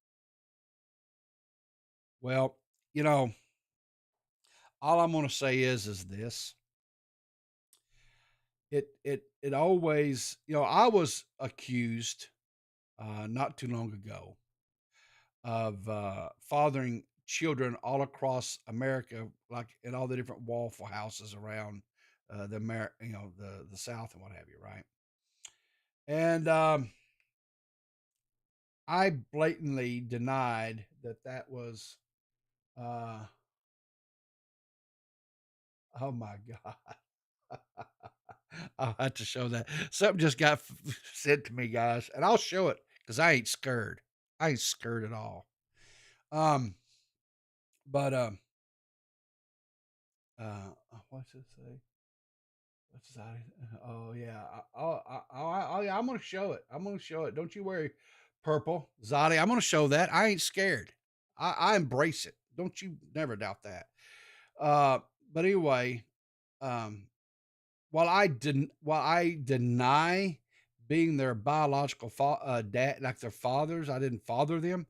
Well, you know, all I'm going to say is this. It always, you know, I was accused not too long ago of fathering children all across America, like in all the different Waffle Houses around you know, the South and what have you, right? And I blatantly denied that was. Oh my God. I'll have to show that. Something just got said to me, guys, and I'll show it because I ain't scared. I ain't scared at all. But what's it say? What's that? Oh yeah. I'm gonna show it. I'm gonna show it. Don't you worry, Purple Zadi. I'm gonna show that. I ain't scared. I embrace it. Don't you never doubt that. But anyway, um, while I deny being their biological dad, like their fathers, I didn't father them.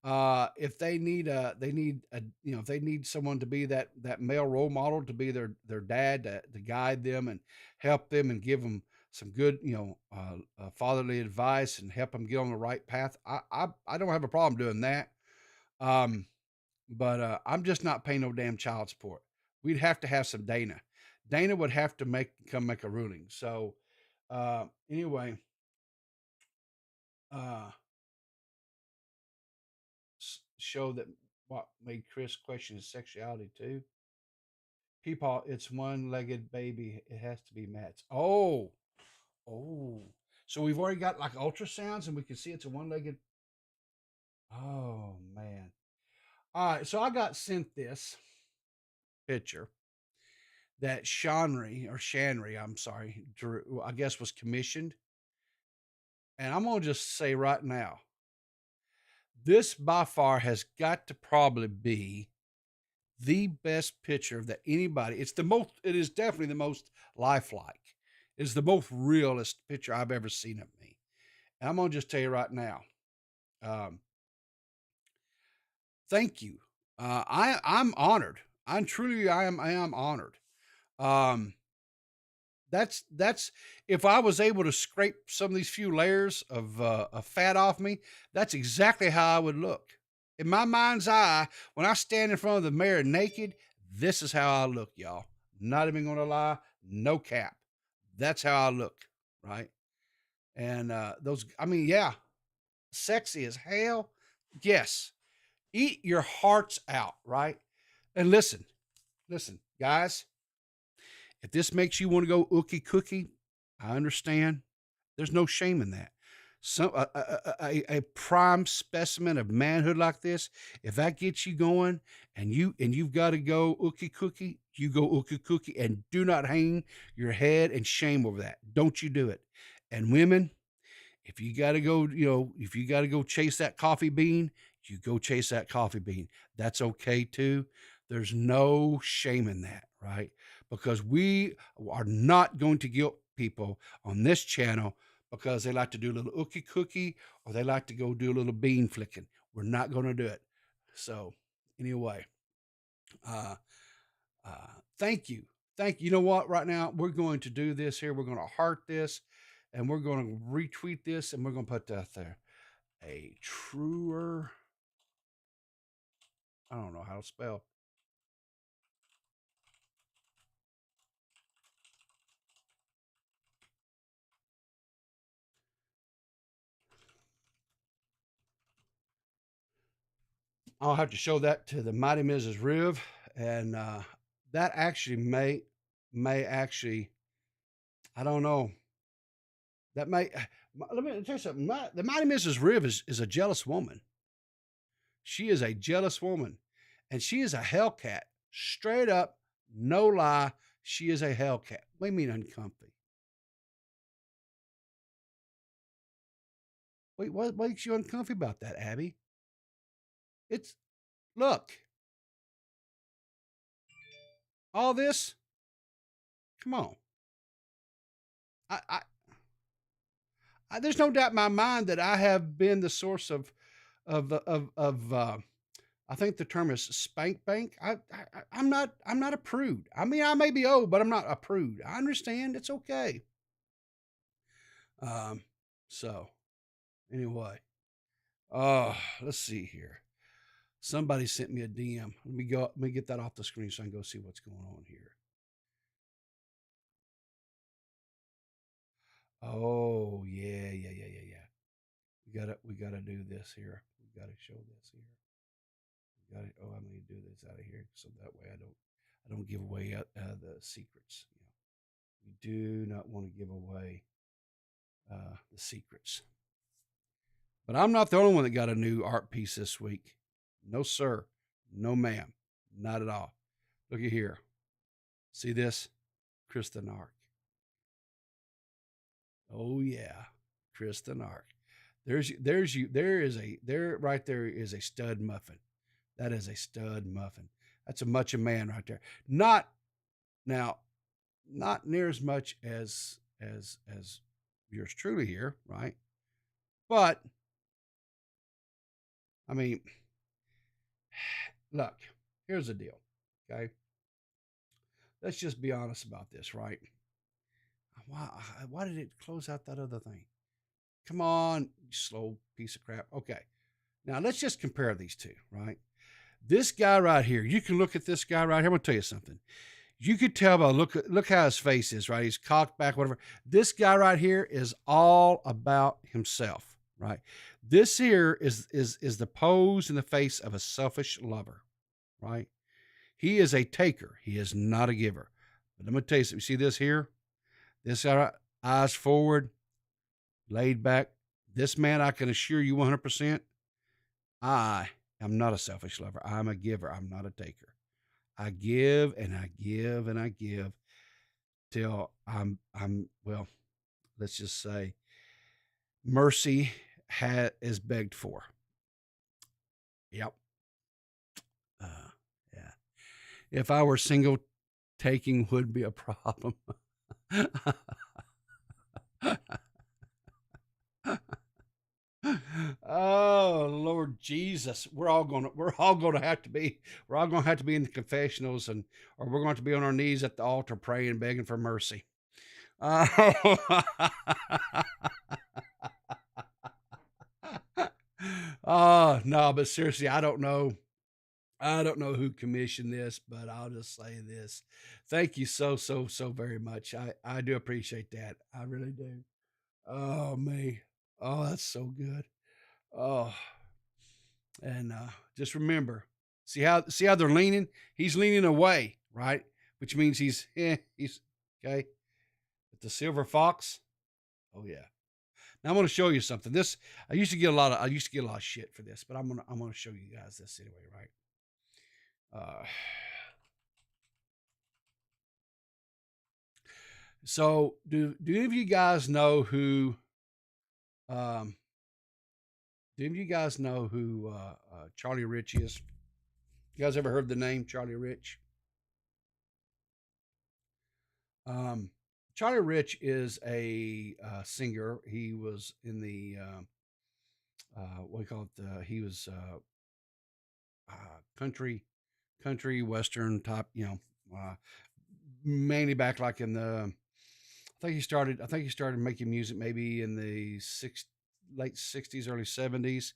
If they need if they need someone to be that male role model, to be their dad, to guide them and help them and give them some good, fatherly advice and help them get on the right path. I don't have a problem doing that. Um, but I'm just not paying no damn child support. We'd have to have some Dana. Dana would have to make a ruling. So anyway, uh, show that what made Chris question his sexuality too. Peepaw, it's one-legged baby. It has to be Matt's. Oh. So we've already got like ultrasounds, and we can see it's a one-legged. Oh man. All right. So I got sent this picture that Shanry, I'm sorry, Drew, I guess was commissioned. And I'm gonna just say right now, this by far has got to probably be the best picture that anybody. It is definitely the most lifelike. It is the most realist picture I've ever seen of me. And I'm gonna just tell you right now. Thank you. I'm honored. I am honored. Um, that's if I was able to scrape some of these few layers of fat off me, that's exactly how I would look. In my mind's eye, when I stand in front of the mirror naked, this is how I look, y'all. Not even gonna lie, no cap. That's how I look, right? And yeah, sexy as hell. Yes. Eat your hearts out, right? And listen, guys, if this makes you want to go ookie cookie, I understand. There's no shame in that. A prime specimen of manhood like this, if that gets you going, and you've got to go ookie cookie, you go ookie cookie, and do not hang your head in shame over that. Don't you do it. And women, if you got to go, if you got to go chase that coffee bean, you go chase that coffee bean. That's okay too. There's no shame in that, right? Because we are not going to guilt people on this channel because they like to do a little ookie cookie or they like to go do a little bean flicking. We're not going to do it. So anyway, thank you. You know what? Right now, we're going to do this here. We're going to heart this and we're going to retweet this and we're going to put that there. A truer, I don't know how to spell. I'll have to show that to the mighty Mrs. Riv, and that actually may actually, I don't know. That may let me tell you something. The mighty Mrs. Riv is a jealous woman. She is a jealous woman, and she is a Hellcat. Straight up, no lie, she is a Hellcat. What do you mean uncomfy? Wait, what makes you uncomfy about that, Abby? Look, all this. Come on. There's no doubt in my mind that I have been the source of I think the term is spank bank. I'm not a prude. I mean, I may be old, but I'm not a prude. I understand. It's okay. So anyway, let's see here. Somebody sent me a DM. Let me get that off the screen so I can go see what's going on here. Oh yeah. We gotta do this here. We gotta show this here. I'm gonna do this out of here so that way I don't give away the secrets. We do not want to give away the secrets. But I'm not the only one that got a new art piece this week. No, sir. No, ma'am. Not at all. Look at here. See this? Kristen Ark. Oh yeah. Kristen Ark. There right there is a stud muffin. That is a stud muffin. That's a much a man right there. Not now. not near as much as yours truly here, right? But I mean, look, here's the deal, okay? Let's just be honest about this, right? Why did it close out that other thing? Come on, you slow piece of crap. Okay, now let's just compare these two, right? This guy right here, you can look at this guy right here. I'm gonna tell you something. You could tell by look how his face is, right? He's cocked back, whatever. This guy right here is all about himself, right? This here is the pose and the face of a selfish lover, right? He is a taker. He is not a giver. But I'm gonna tell you something. You see this here? This guy, eyes forward, laid back. This man, I can assure you 100%, I am not a selfish lover. I'm a giver. I'm not a taker. I give and I give and I give till I'm well, let's just say mercy is begged for. Yep. Yeah. If I were single, taking would be a problem. Oh Lord Jesus, we're all gonna have to be in the confessionals, and or we're going to be on our knees at the altar praying, begging for mercy. Oh no, but seriously, I don't know who commissioned this, but I'll just say this. Thank you so very much. I do appreciate that. I really do. Oh me. Oh, that's so good. Oh, and just remember, see how they're leaning? He's leaning away, right? Which means he's okay. But the silver fox, oh yeah. Now I'm going to show you something. This I used to get a lot of shit for this, but I'm gonna show you guys this anyway, right? So do any of you guys know who? Do any of you guys know who Charlie Rich is? You guys ever heard the name Charlie Rich? Charlie Rich is a singer. He was in the what do you call it? He was country western top. Mainly back like in the. I think he started making music maybe in the late 60s, early 70s,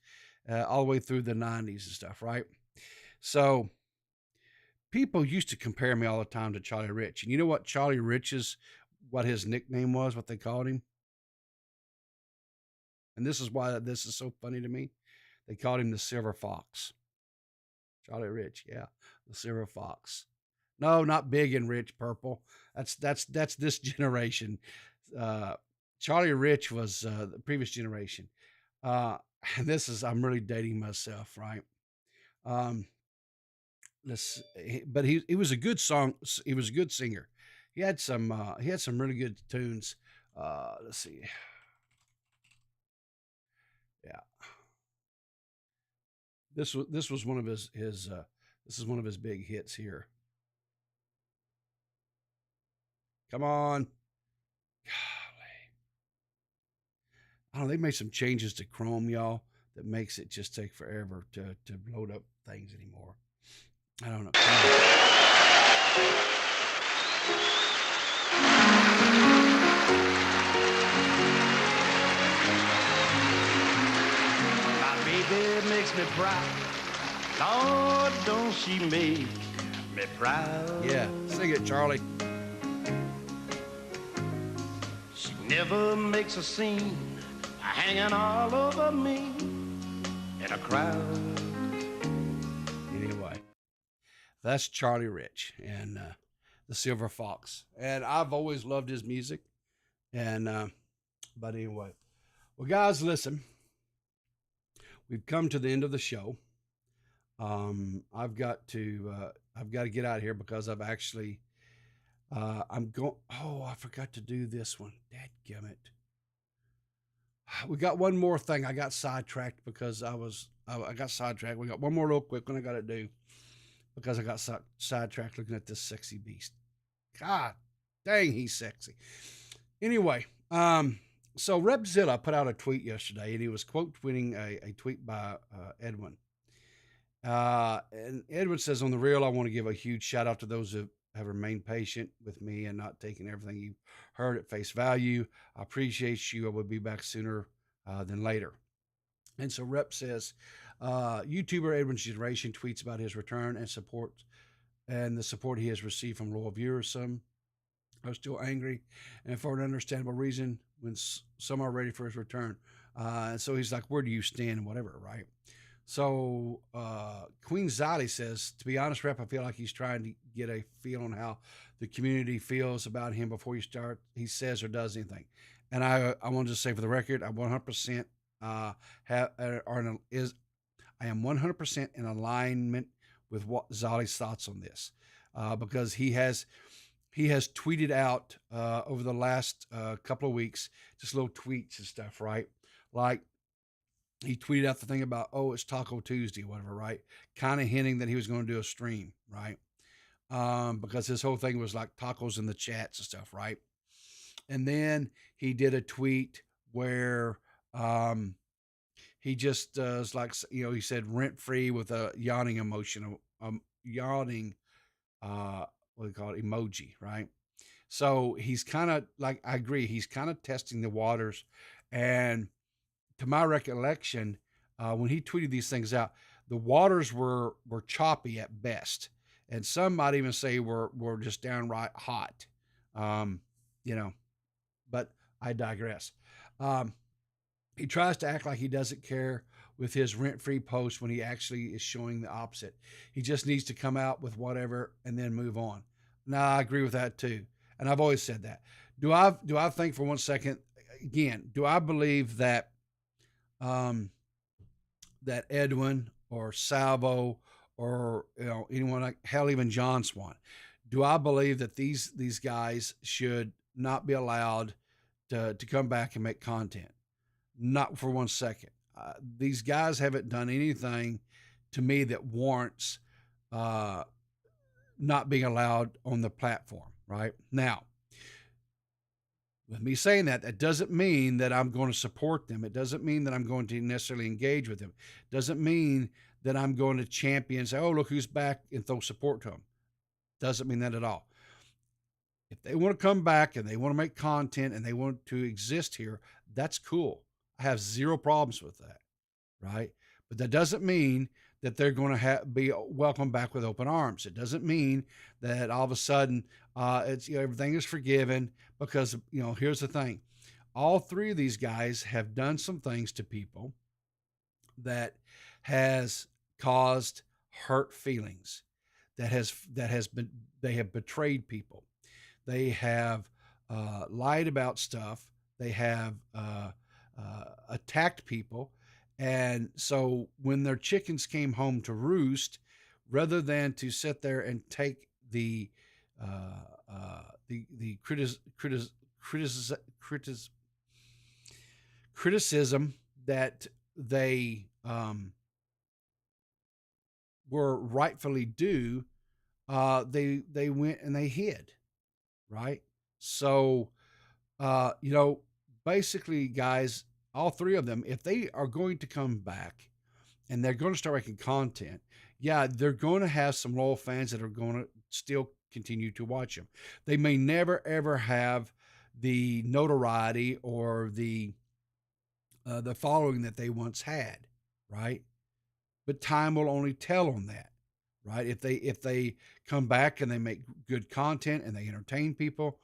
all the way through the 90s and stuff, right? So people used to compare me all the time to Charlie Rich. And you know what what his nickname was, what they called him? And this is why this is so funny to me. They called him the Silver Fox. Charlie Rich, yeah, the Silver Fox. No, not big and rich purple. That's this generation. Charlie Rich was the previous generation. And I'm really dating myself, right? But he was a good song. He was a good singer. He had some really good tunes. Let's see. Yeah. This was one of his this is one of his big hits here. Come on. Golly. I don't know, they made some changes to Chrome, y'all, that makes it just take forever to load up things anymore. I don't know. My baby makes me proud. Lord, don't she make me proud? Yeah, sing it, Charlie. She never makes a scene, hanging all over me in a crowd. Anyway, that's Charlie Rich and the Silver Fox. And I've always loved his music. And but anyway, well, guys, listen. We've come to the end of the show. I've got to get out of here because I've actually I'm going. Oh, I forgot to do this one. Dadgummit. We got one more thing. I got sidetracked because I got sidetracked. We got one more real quick one I got to do because I got sidetracked looking at this sexy beast. God Dang, he's sexy. Anyway, so Repzilla put out a tweet yesterday, and he was quote tweeting a tweet by Edwin. And Edwin says, on the real, I want to give a huge shout out to those who have remained patient with me and not taking everything you heard at face value. I appreciate you. I will be back sooner than later. And so Rep says, YouTuber Edwin's Generation tweets about his return and support and the support he has received from loyal viewers. Some are still angry and for an understandable reason when some are ready for his return. And so he's like, where do you stand and whatever, right? So Queen Zali says, to be honest, Rep, I feel like he's trying to get a feel on how the community feels about him before he says or does anything. And I want to just say for the record, I 100% I am 100% in alignment with what Zali's thoughts on this, because he has tweeted out over the last couple of weeks, just little tweets and stuff, right? Like, he tweeted out the thing about, oh, it's Taco Tuesday, whatever, right? Kind of hinting that he was going to do a stream, right? Because his whole thing was like tacos in the chats and stuff, right? And then he did a tweet where he just was like, he said rent free with a yawning emotion, yawning, what do you call it, emoji, right? So he's kind of like, I agree, he's kind of testing the waters. And to my recollection, when he tweeted these things out, the waters were choppy at best, and some might even say were just downright hot. But I digress. He tries to act like he doesn't care with his rent-free post when he actually is showing the opposite. He just needs to come out with whatever and then move on. Now, I agree with that too, and I've always said that. Do I think for 1 second again? Do I believe that that Edwin or Salvo or anyone like hell, even John Swan, do I believe that these guys should not be allowed to come back and make content? Not for 1 second. These guys haven't done anything to me that warrants not being allowed on the platform. Right now, with me saying that, that doesn't mean that I'm going to support them. It doesn't mean that I'm going to necessarily engage with them. It doesn't mean that I'm going to champion and say, oh, look who's back, and throw support to them. Doesn't mean that at all. If they want to come back and they want to make content and they want to exist here, that's cool. I have zero problems with that, right? But that doesn't mean that they're going to be welcomed back with open arms. It doesn't mean that all of a sudden it's everything is forgiven, because here's the thing: all three of these guys have done some things to people that has caused hurt feelings. They have betrayed people. They have lied about stuff. They have attacked people. And so when their chickens came home to roost, rather than to sit there and take the criticism that they were rightfully due, they went and they hid, right? So basically, guys, all three of them, if they are going to come back and they're going to start making content, yeah, they're going to have some loyal fans that are going to still continue to watch them. They may never ever have the notoriety or the following that they once had, right? But time will only tell on that, right? If they come back and they make good content and they entertain people,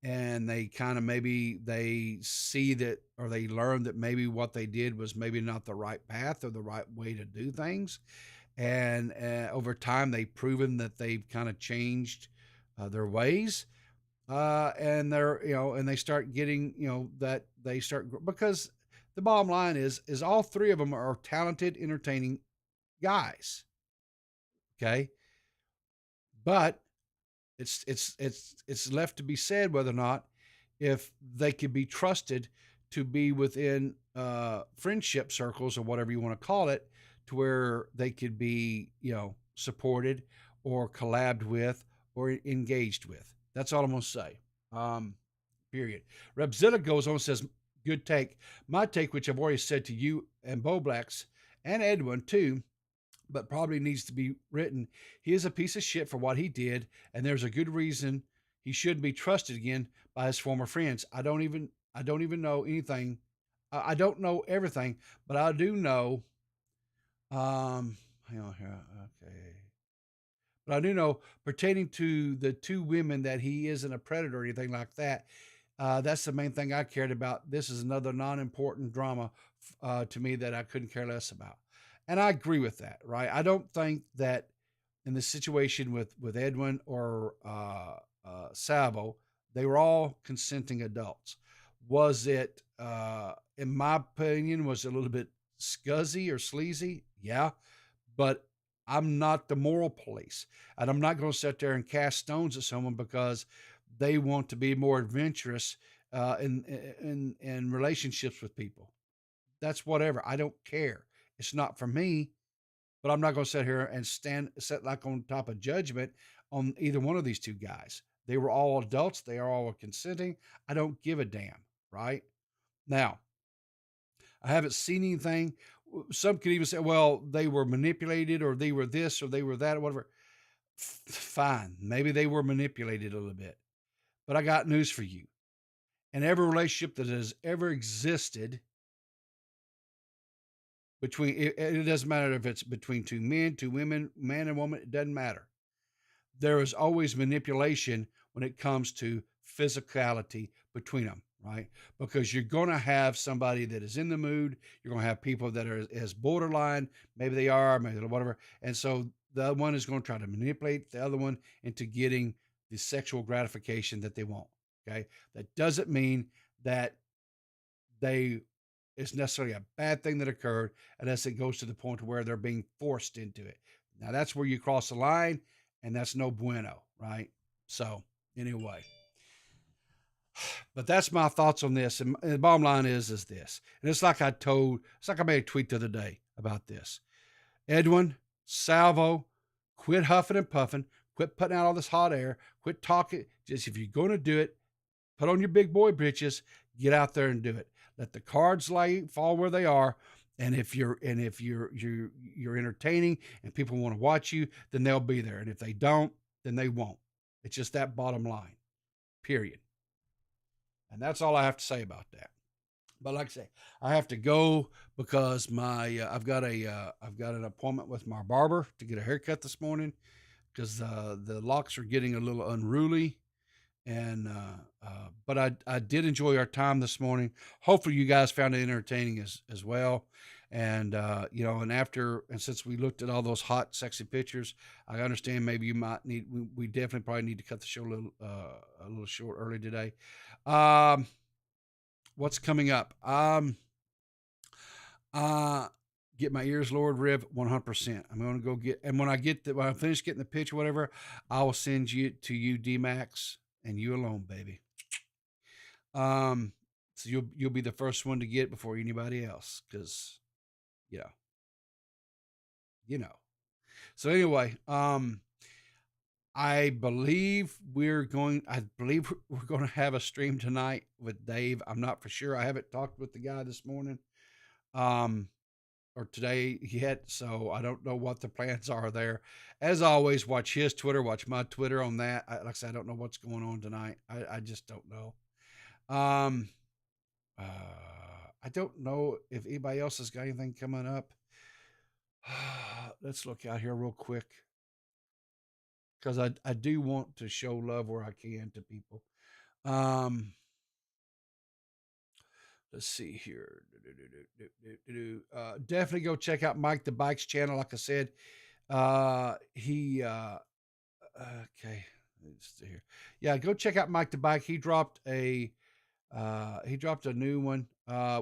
and they kind of maybe they see that, or they learn that maybe what they did was maybe not the right path or the right way to do things. And over time, they've proven that they've kind of changed their ways. And they're, and they start getting, that they start, because the bottom line is all three of them are talented, entertaining guys. Okay. But it's left to be said whether or not if they could be trusted to be within friendship circles or whatever you want to call it, to where they could be supported or collabed with or engaged with. That's all I'm going to say. Period. Rebzilla goes on and says, good take. My take, which I've already said to you and Bo Blacks and Edwin too, but probably needs to be written. He is a piece of shit for what he did, and there's a good reason he shouldn't be trusted again by his former friends. I don't even know anything. I don't know everything, but I do know. Hang on here. Okay. But I do know pertaining to the two women that he isn't a predator or anything like that. That's the main thing I cared about. This is another non-important drama to me that I couldn't care less about. And I agree with that, right? I don't think that in the situation with Edwin or Salvo, they were all consenting adults. Was it, in my opinion, was it a little bit scuzzy or sleazy? Yeah, but I'm not the moral police, and I'm not going to sit there and cast stones at someone because they want to be more adventurous in relationships with people. That's whatever. I don't care. It's not for me, but I'm not going to sit here and sit like on top of judgment on either one of these two guys. They were all adults. They are all consenting. I don't give a damn. Right now, I haven't seen anything. Some could even say, well, they were manipulated or they were this or they were that or whatever. Fine. Maybe they were manipulated a little bit, but I got news for you. In every relationship that has ever existed between, it doesn't matter if it's between two men, two women, man and woman, it doesn't matter. There is always manipulation when it comes to physicality between them, right? Because you're going to have somebody that is in the mood. You're going to have people that are as borderline. Maybe they are, maybe they're whatever. And so the other one is going to try to manipulate the other one into getting the sexual gratification that they want. Okay. That doesn't mean that it's necessarily a bad thing that occurred unless it goes to the point where they're being forced into it. Now that's where you cross the line, and that's no bueno, right? So anyway, but that's my thoughts on this. And the bottom line is this, and it's like I made a tweet the other day about this. Edwin, Salvo, quit huffing and puffing, quit putting out all this hot air, quit talking. Just if you're going to do it, put on your big boy britches, get out there and do it. Let the cards fall where they are. And if you're entertaining and people want to watch you, then they'll be there. And if they don't, then they won't. It's just that bottom line, period. And that's all I have to say about that. But like I say, I have to go because I've got an appointment with my barber to get a haircut this morning because the locks are getting a little unruly. And but I did enjoy our time this morning. Hopefully you guys found it entertaining as well. And and since we looked at all those hot, sexy pictures, I understand maybe we definitely probably need to cut the show a little short early today. What's coming up? Get my ears lowered, Riv, 100%. I'm going to go and when I finish getting the pitch or whatever, I will send you to you, D-Max, and you alone, baby. So you'll be the first one to get before anybody else, because you know. So anyway, I believe we're going to have a stream tonight with Dave. I'm not for sure. I haven't talked with the guy this morning, or today yet, so I don't know what the plans are there. As always, watch his Twitter, watch my Twitter on that. Like I said, I don't know what's going on tonight. I just don't know. I don't know if anybody else has got anything coming up. Let's look out here real quick, because I do want to show love where I can to people. Let's see here. Definitely go check out Mike the Bike's channel. Like I said, okay. Let's see here. Yeah, go check out Mike the Bike. He dropped a new one,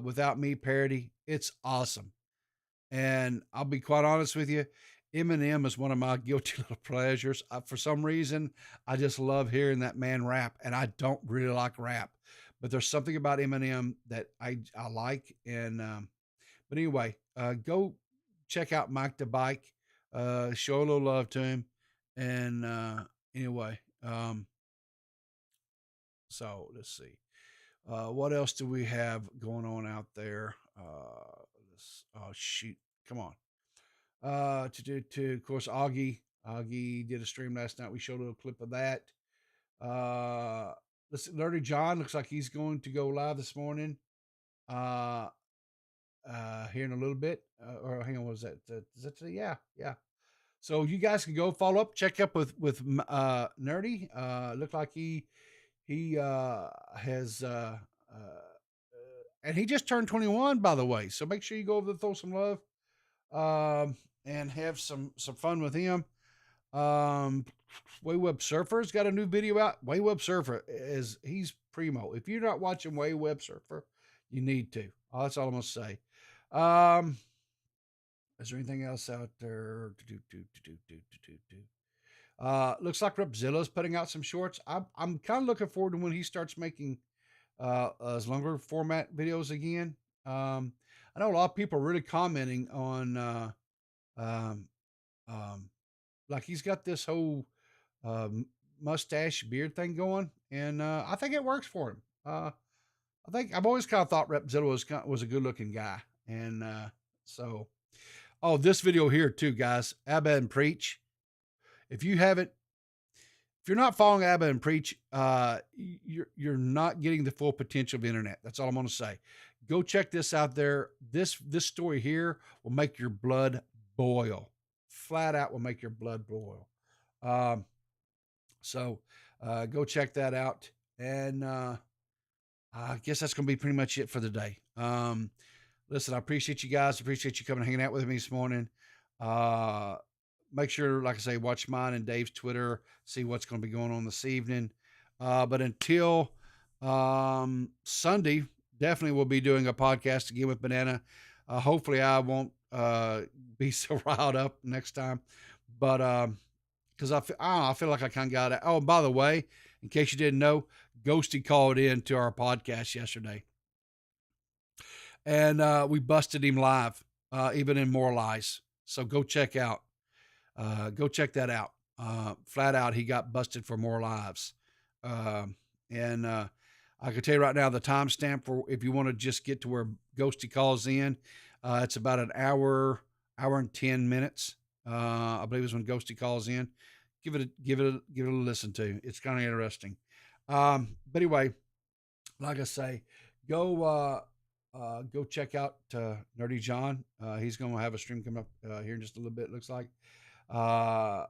Without Me parody. It's awesome. And I'll be quite honest with you, Eminem is one of my guilty little pleasures. For some reason, I just love hearing that man rap, and I don't really like rap, but there's something about Eminem that I like. And but anyway, go check out Mike the Bike. Show a little love to him. And anyway, So let's see. What else do we have going on out there? Oh shoot, come on. Of course, Augie did a stream last night. We showed a little clip of that. Let's Nerdy John looks like he's going to go live this morning. Here in a little bit. Or hang on, what was that? Is that today? Yeah. So you guys can go follow up, check up with Nerdy. Look like he has and he just turned 21, by the way. So make sure you go over there, throw some love, and have some fun with him. Wayweb Surfer's got a new video out. Wayweb Surfer he's primo. If you're not watching Wayweb Surfer, you need to. That's all I'm gonna say. Is there anything else out there? Looks like Repzilla's putting out some shorts. I'm kind of looking forward to when he starts making his longer format videos again. I know a lot of people are really commenting on like he's got this whole mustache beard thing going, and I think it works for him. I think I've always kind of thought Repzilla was a good looking guy, and so. Oh, this video here too, guys. Abba and Preach. If you're not following Abba and Preach, you're not getting the full potential of the internet. That's all I'm going to say. Go check this out there. This story here will make your blood boil. Flat out will make your blood boil. So go check that out. And I guess that's going to be pretty much it for the day. Listen, I appreciate you guys. Appreciate you coming and hanging out with me this morning. Make sure, like I say, watch mine and Dave's Twitter, see what's going to be going on this evening. But until Sunday, definitely we'll be doing a podcast again with Banana. Hopefully I won't be so riled up next time. But because I feel like I kind of got it. Oh, and by the way, in case you didn't know, Ghosty called in to our podcast yesterday. And we busted him live, even in More Lies. So go check that out. Flat out, he got busted for More Lives. And I can tell you right now, the timestamp for if you want to just get to where Ghosty calls in, it's about an hour and 10 minutes. I believe is when Ghosty calls in. Give it a listen to. It's kind of interesting. But anyway, like I say, go check out Nerdy John. He's going to have a stream coming up here in just a little bit, looks like. But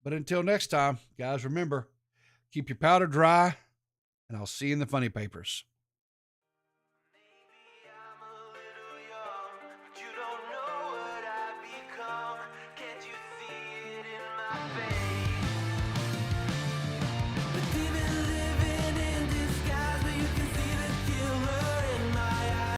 until next time, guys, remember, keep your powder dry, and I'll see you in the funny papers.